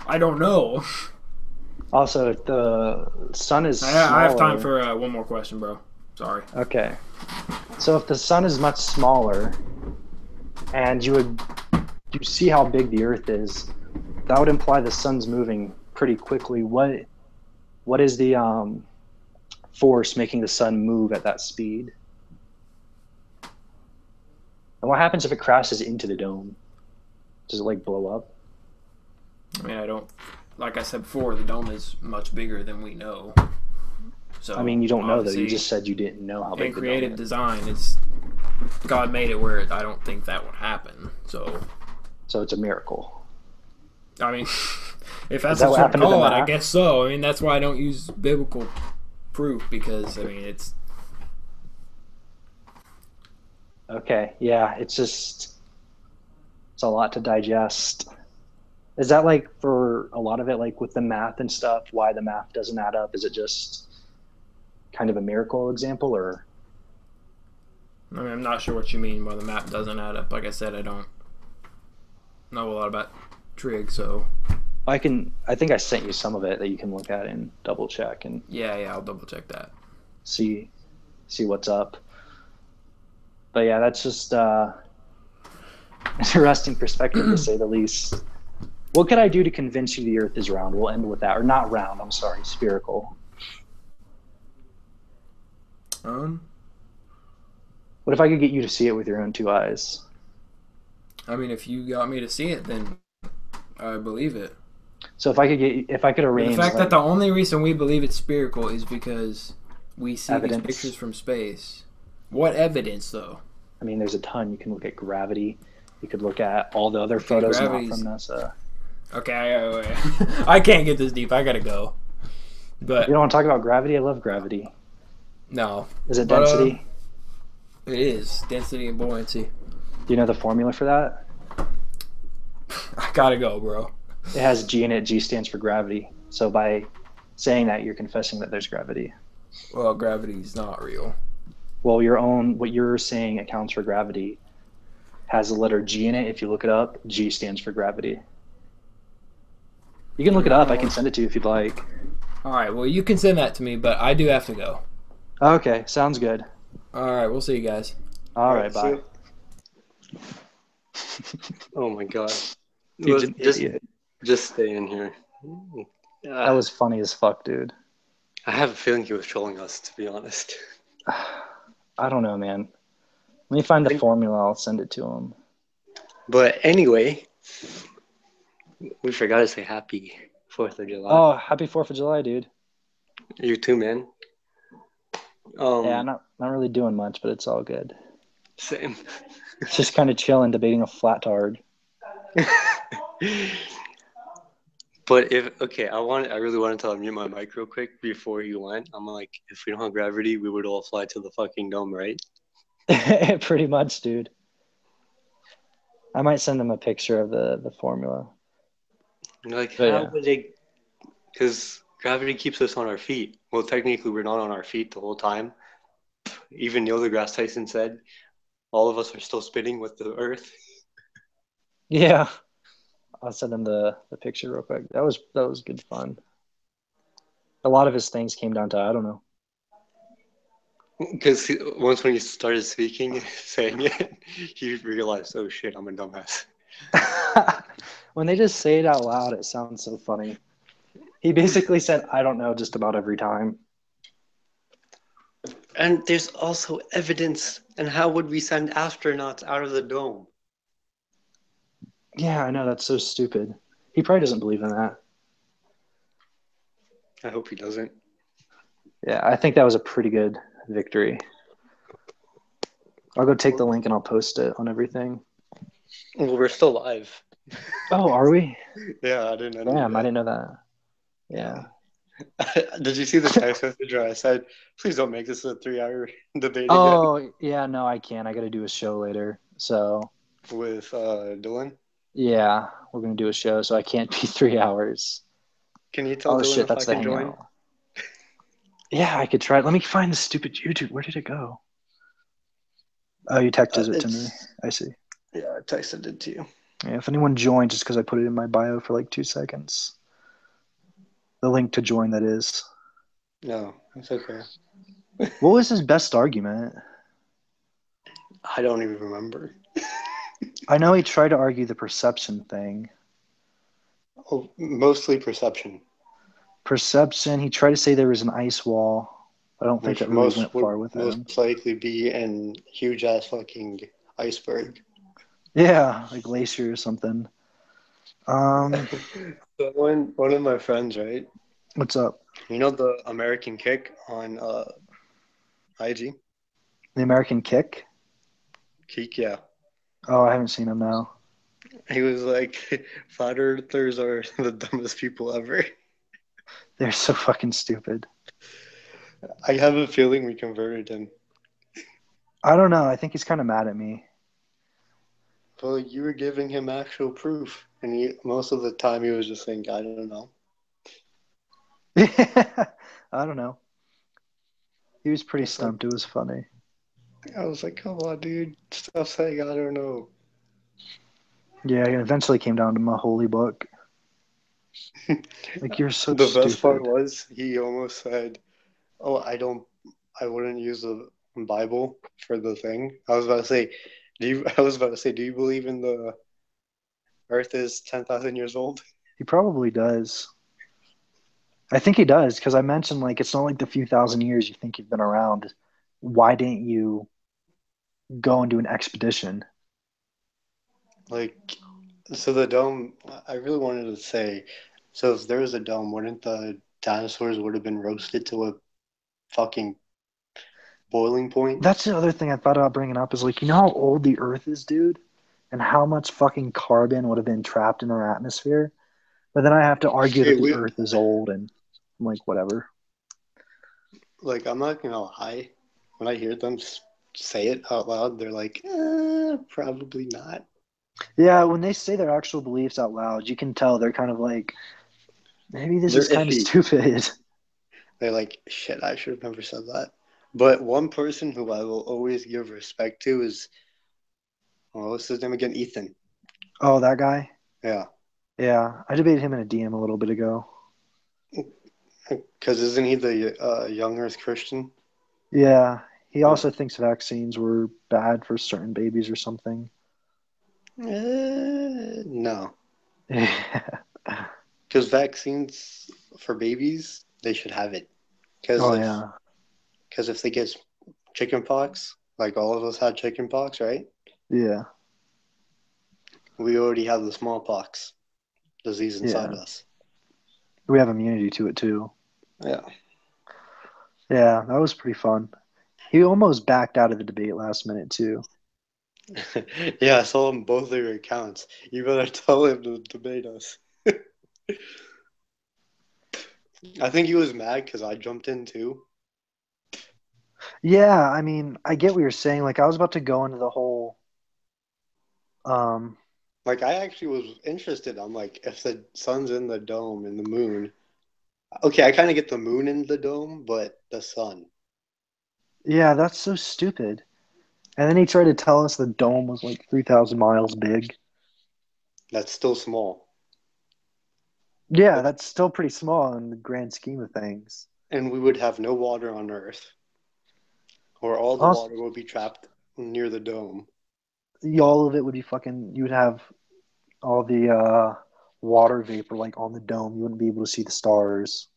I don't know.
Also, if the sun is smaller...
I have time for one more question, bro. Sorry.
Okay. So if the sun is much smaller, and you see how big the Earth is, that would imply the sun's moving pretty quickly. What is the force making the sun move at that speed? And what happens if it crashes into the dome? Does it like blow up?
I mean, like I said before, the dome is much bigger than we know. So
I mean, you don't know though. You just said you didn't know how big
in
the
creative
dome is.
design, God made it where I don't think that would happen. So
it's a miracle.
I mean, if that's what you call it, I guess so. I mean, that's why I don't use biblical proof, because I mean it's
okay. Yeah, it's a lot to digest. Is that like for a lot of it, like with the math and stuff, why the math doesn't add up? Is it just kind of a miracle example, or?
I mean, I'm not sure what you mean by the math doesn't add up. Like I said, I don't know a lot about trig, so
I think I sent you some of it that you can look at and double check and
yeah, I'll double check that.
See what's up. But yeah, that's just interesting perspective to say the least. What could I do to convince you the Earth is round? We'll end with that, or not round. I'm sorry, spherical. What if I could get you to see it with your own 2 eyes?
I mean, if you got me to see it, then I believe it.
So if I could arrange
the fact that the only reason we believe it's spherical is because we see these pictures from space. What evidence, though?
I mean, there's a ton. You can look at gravity. You could look at all the other photos not from NASA.
Okay, I can't get this deep. I gotta go. But
you don't want to talk about gravity? I love gravity.
No.
Is it density?
It is density and buoyancy.
Do you know the formula for that?
I gotta go, bro.
It has G in it. G stands for gravity. So by saying that, you're confessing that there's gravity.
Well, gravity's not real.
Well, what you're saying accounts for gravity has the letter G in it. If you look it up, G stands for gravity. You can look it up. I can send it to you if you'd like.
All right. Well, you can send that to me, but I do have to go.
Okay. Sounds good.
All right. We'll see you guys.
All right. Bye.
Oh my god.
Just
stay in here.
That was funny as fuck, dude.
I have a feeling he was trolling us, to be honest.
I don't know, man. Let me find the formula. I'll send it to him.
But anyway, we forgot to say happy 4th of July.
Oh, happy 4th of July, dude.
You too, man.
Yeah, not really doing much, but it's all good.
Same.
Just kind of chilling, debating a flatard.
But I really wanted to unmute my mic real quick before you went. I'm like, if we don't have gravity, we would all fly to the fucking dome, right?
Pretty much, dude. I might send them a picture of the formula.
Like,
But
how
yeah.
would they? Because gravity keeps us on our feet. Well, technically, we're not on our feet the whole time. Even Neil deGrasse Tyson said, all of us are still spinning with the Earth.
Yeah. I'll send them the picture real quick. That was good fun. A lot of his things came down to I don't know.
Because once when he started speaking, saying it, he realized, oh shit, I'm a dumbass.
When they just say it out loud, it sounds so funny. He basically said, I don't know, just about every time.
And there's also evidence. And how would we send astronauts out of the dome?
Yeah, I know. That's so stupid. He probably doesn't believe in that.
I hope he doesn't.
Yeah, I think that was a pretty good victory. I'll go take the link and I'll post it on everything.
Well, we're still live.
Oh, are we?
Yeah, I didn't know.
Damn, I didn't know that. Yeah.
Did you see the text message where I said, please don't make this a 3-hour debate again
Oh, yeah, no, I can't. I got to do a show later. So,
with Dylan?
yeah, we're going to do a show. So I can't be 3 hours.
Can you tell
Oh,
Dylan
shit,
if I
that's the
can join?
hangout. Yeah, I could try. Let me find the stupid YouTube. Where did it go? Oh, you texted it to me. I see.
Yeah, I texted it to you.
Yeah, if anyone joins, just because I put it in my bio for like 2 seconds. The link to join, that is.
No, it's okay.
What was his best argument?
I don't even remember.
I know he tried to argue the perception thing.
Oh, mostly perception.
Perception, he tried to say there was an ice wall. I don't think
Which
that really
most
went
would
far with
most
him.
likely be an huge ass fucking iceberg.
Yeah, like glacier or something.
So one of my friends, right?
What's up?
You know the American Kick on IG?
The American Kick?
Kick, yeah.
Oh, I haven't seen him now.
He was like, flat earthers are the dumbest people ever.
They're so fucking stupid.
I have a feeling we converted him.
I don't know. I think he's kind of mad at me.
Well, you were giving him actual proof, and most of the time he was just saying, I don't know.
I don't know. He was pretty stumped. It was funny.
I was like, come on, dude. Stop saying I don't know.
Yeah, it eventually came down to my holy book. Like, you're so
The
stupid.
best part was he almost said, oh, I wouldn't use the Bible for the thing. I was about to say, do you believe in the earth is 10,000 years old?
He probably does. I think he does, because I mentioned, like, it's not like the few thousand years you think you've been around. Why didn't you go and do an expedition?
Like, so the dome, I really wanted to say, so if there was a dome, wouldn't the dinosaurs would have been roasted to a fucking boiling point?
That's the other thing I thought about bringing up is, like, you know how old the Earth is, dude? And how much fucking carbon would have been trapped in our atmosphere? But then I have to argue that
Hey,
the Earth is old, and I'm like, whatever.
like, I'm not gonna lie. When I hear them say it out loud, they're like, probably not.
Yeah, when they say their actual beliefs out loud, you can tell they're kind of like, maybe this
They're
is kind of
iffy.
stupid.
They're like, shit, I should have never said that. But one person who I will always give respect to is, well, what's his name again? Ethan.
Oh, that guy?
Yeah.
Yeah, I debated him in a DM a little bit ago.
Because isn't he the young Earth Christian?
Yeah, he
Yeah.
also thinks vaccines were bad for certain babies or something.
No.
Yeah.
Because vaccines for babies, they should have it. Because
Oh, yeah.
if they get chicken pox, like all of us had chicken pox, right?
Yeah.
We already have the smallpox disease inside
Yeah.
us.
We have immunity to it too.
Yeah.
Yeah, that was pretty fun. He almost backed out of the debate last minute too.
Yeah, I saw him both of your accounts. You better tell him to debate us. I think he was mad because I jumped in too.
Yeah, I mean, I get what you're saying. Like, I was about to go into the whole, um,
Like, I actually was interested. I'm like, if the sun's in the dome and the moon. Okay, I kind of get the moon in the dome, but the sun.
yeah, that's so stupid. And then he tried to tell us the dome was like 3,000 miles big.
That's still small.
Yeah, that's still pretty small in the grand scheme of things.
And we would have no water on Earth, or all the
Also,
water would be trapped near the dome.
all of it would be fucking, you would have all the water vapor like on the dome. You wouldn't be able to see the stars.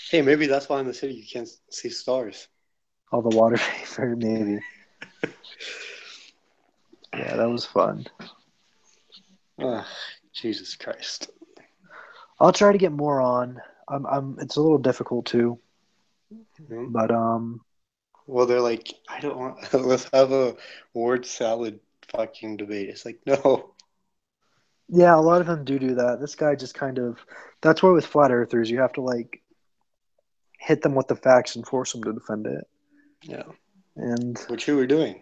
Hey, maybe that's why in the city you can't see stars.
All the water vapor, maybe. Yeah, that was fun.
Ugh, Jesus Christ.
I'll try to get more on. It's a little difficult too,
Hmm?
but
Well, they're like, I don't want. Let's have a word salad fucking debate. It's like, no.
yeah, a lot of them do that. This guy just kind of, that's why with flat earthers, you have to like hit them with the facts and force them to defend it.
Yeah,
And
what you were doing.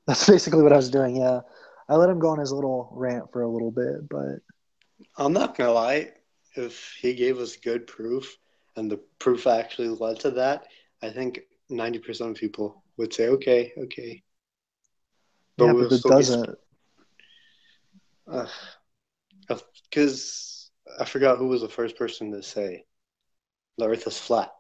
that's basically what I was doing. Yeah. I let him go on his little rant for a little bit, but
I'm not gonna lie. If he gave us good proof, and the proof actually led to that, I think 90% of people would say, okay, okay. But
yeah,
we'll
but it
still be,
doesn't.
because I forgot who was the first person to say the Earth is flat.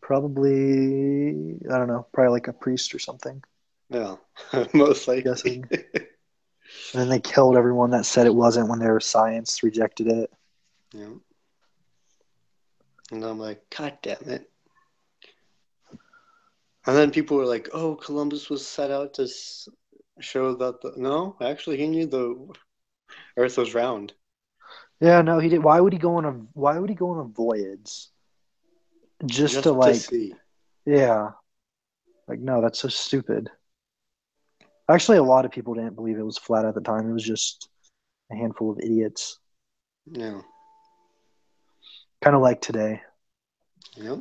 Probably, I don't know, probably like a priest or something,
Yeah, most
I'm
likely.
guessing. And then they killed everyone that said it wasn't when their science rejected it.
Yeah. And I'm like, God damn it. And then people were like, oh, Columbus was set out to show that no, actually, he knew the Earth was round.
Yeah, no, he did. Why would he go on a voyage just to
Just to
like,
see.
yeah, like no, that's so stupid. Actually, a lot of people didn't believe it was flat at the time. It was just a handful of idiots,
Yeah.
kind of like today.
Yeah.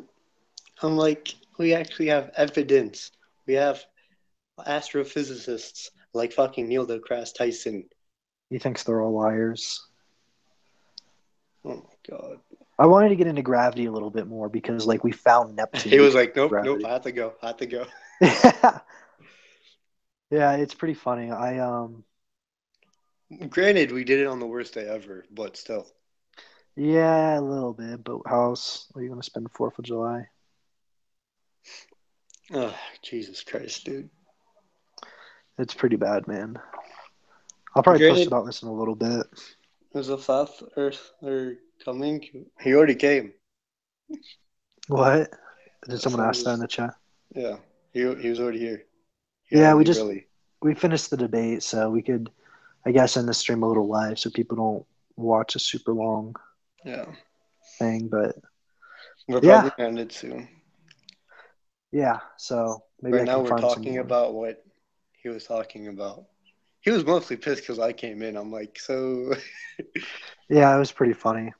I'm like, we actually have evidence. We have astrophysicists like fucking Neil deGrasse Tyson.
He thinks they're all liars.
Oh my God.
I wanted to get into gravity a little bit more because like we found
He
Neptune
was
because
like,
of
nope, nope,
gravity.
I have to go. I have to go.
Yeah, yeah, it's pretty funny.
Granted, we did it on the worst day ever, but still.
Yeah, a little bit. But how else are you gonna spend Fourth of July?
Oh, Jesus Christ, dude.
It's pretty bad, man. I'll probably post
Granted,
about this in a little bit.
there's a flat Earth coming. He already came.
What? Did someone
Someone
ask that in
just,
the chat?
yeah, he was already here. He had
Yeah,
to leave early.
we finished the debate, so we could, I guess, end the stream a little live so people don't watch a super long
Yeah,
thing. But
we're
yeah,
probably gonna end it soon.
yeah. So maybe
Right
I
now,
can
we're
find some
talking
more.
about what he was talking about. He was mostly pissed because I came in. I'm like, so
Yeah, it was pretty funny.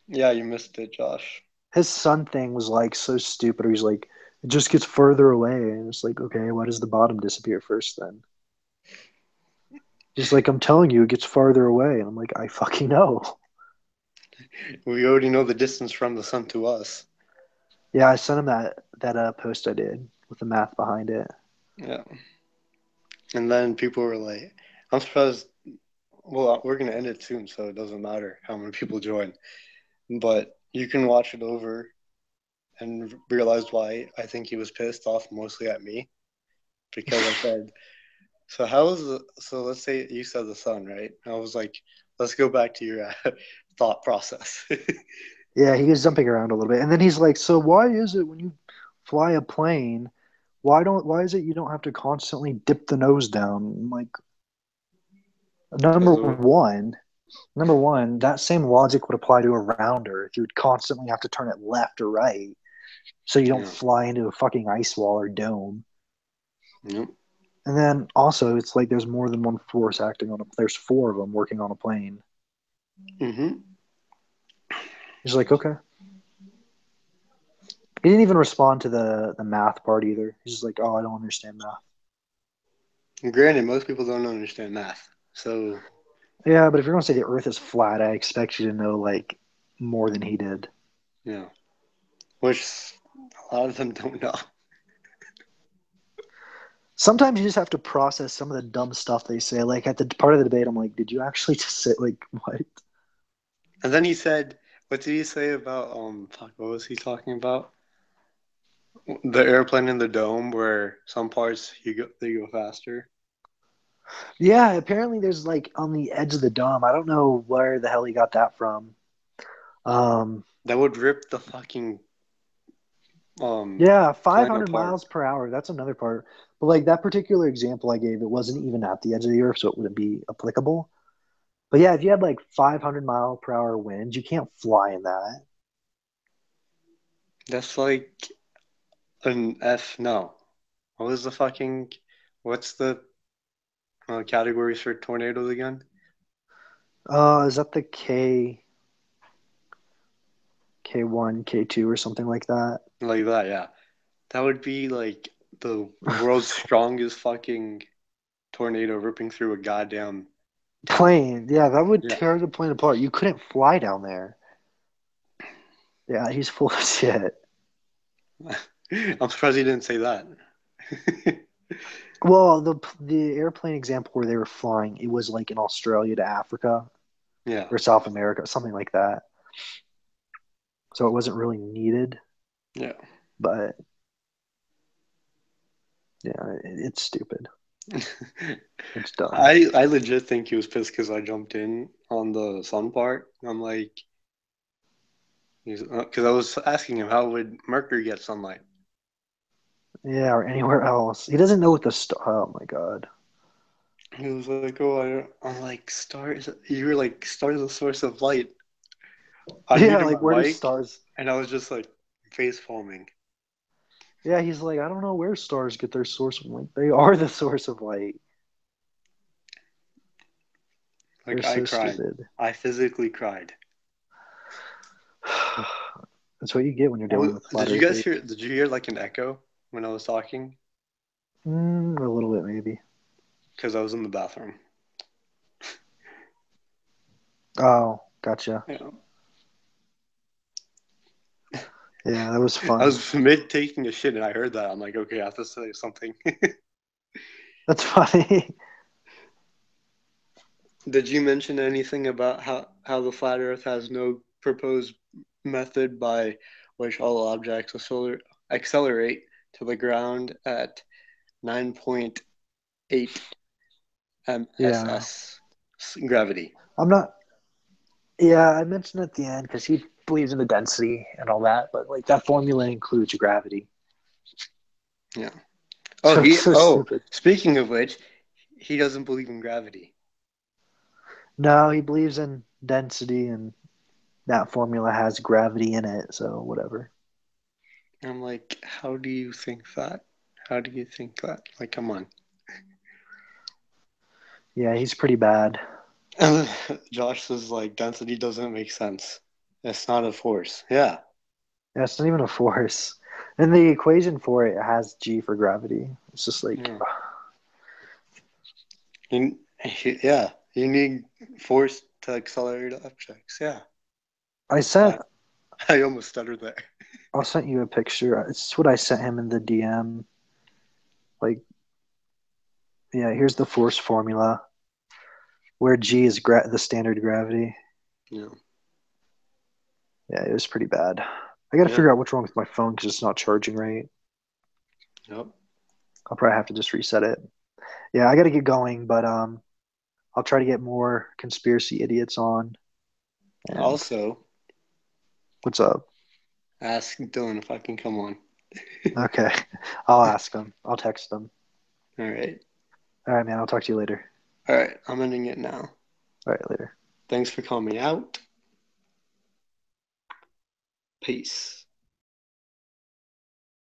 yeah, you missed it, Josh.
His son thing was like so stupid. He's like, it just gets further away, and it's like, okay, why does the bottom disappear first then? He's like, I'm telling you, it gets farther away, and I'm like, I fucking know.
We already know the distance from the sun to us.
Yeah, I sent him that post I did with the math behind it.
Yeah, and then people were like, I'm surprised. Well, we're gonna end it soon, so it doesn't matter how many people join. But you can watch it over and realize why I think he was pissed off mostly at me because I said, so how is the, so let's say you said the sun, right? I was like, let's go back to your thought process.
Yeah, he was jumping around a little bit, and then he's like, "So why is it when you fly a plane, why is it you don't have to constantly dip the nose down?" I'm like,
Because
number one, number one, that same logic would apply to a rounder. If you would constantly have to turn it left or right, so you don't
yeah,
fly into a fucking ice wall or dome.
yep.
And then also, it's like there's more than one force acting on a. There's four of them working on a plane.
Mm-hmm.
He's like, okay. He didn't even respond to the math part either. He's just like, oh, I don't understand math.
Granted, most people don't understand math, so
Yeah, but if you're gonna say the Earth is flat, I expect you to know like more than he did.
yeah, which a lot of them don't know.
Sometimes you just have to process some of the dumb stuff they say. Like at the part of the debate, I'm like, did you actually just say like what?
And then he said, "What did he say about Fuck, what was he talking about? The airplane in the dome, where some parts they go faster.
Yeah, apparently there's like on the edge of the dome. I don't know where the hell he got that from. Um,
That would rip the fucking
yeah,
plane
500
apart."
miles per hour. That's another part. But like that particular example I gave, it wasn't even at the edge of the Earth, so it wouldn't be applicable. But yeah, if you had like 500 mile per hour winds, you can't fly in that.
That's like an F. No, what was the fucking? What's the categories for tornadoes again?
Is that the K1, K2 or something like that?
Like that, yeah. That would be like the world's strongest fucking tornado ripping through a goddamn town.
Plane. Yeah, that would
Yeah.
tear the plane apart. You couldn't fly down there. Yeah, he's full of shit.
I'm surprised he didn't say that.
Well, the airplane example where they were flying, it was like in Australia to Africa
Yeah.
or South America, something like that. So it wasn't really needed,
Yeah.
but yeah, it's stupid. It's dumb.
I legit think he was pissed because I jumped in on the sun part. I'm like, because I was asking him how would Mercury get sunlight.
Yeah, or anywhere else. He doesn't know what the star. Oh my god.
He was like, "Oh, I'm like, stars. You were like, stars a source of light." I
Yeah,
muted
like
my
where do
mic
stars?
and I was just like face palming.
Yeah, he's like, I don't know where stars get their source of light. They are the source of light. They're
Like I
so
cried.
stupid.
I physically cried.
That's what you get when you're dealing with flat
Did you guys
earthers.
hear? Did you hear like an echo when I was talking?
A little bit, maybe.
Because I was in the bathroom.
Oh, gotcha.
Yeah.
Yeah, that was
I
fun.
was mid taking a shit and I heard that. I'm like, okay, I have to say something.
That's funny.
Did you mention anything about how the flat Earth has no proposed method by which all objects accelerate to the ground at 9.8
Yeah.
MSS gravity?
I'm not. Yeah, I mentioned at the end because he believes in the density and all that, but like that formula includes gravity.
Yeah. Oh,
So it's
he.
so
Oh,
stupid.
speaking of which, he doesn't believe in gravity.
No, he believes in density, and that formula has gravity in it. So whatever.
I'm like, how do you think that? How do you think that? Like, come on.
Yeah, he's pretty bad.
Josh says like density doesn't make sense. It's not a force. Yeah.
Yeah, it's not even a force. And the equation for it has G for gravity. It's just like,
Yeah. You, yeah. You need force to accelerate objects. Yeah.
I
I,
sent.
I almost stuttered there.
I'll send you a picture. It's what I sent him in the DM. Like, yeah, here's the force formula where G is the standard gravity.
Yeah.
Yeah, it was pretty bad. I got to
Yeah.
figure out what's wrong with my phone because it's not charging right.
Yep.
I'll probably have to just reset it. Yeah, I got to get going, but I'll try to get more conspiracy idiots on. And
Also,
What's up?
Ask Dylan if I can come on.
Okay. I'll ask him. I'll text him.
All right.
All right, man. I'll talk to you later.
All right. I'm ending it now.
All right, later.
Thanks for coming out. Peace.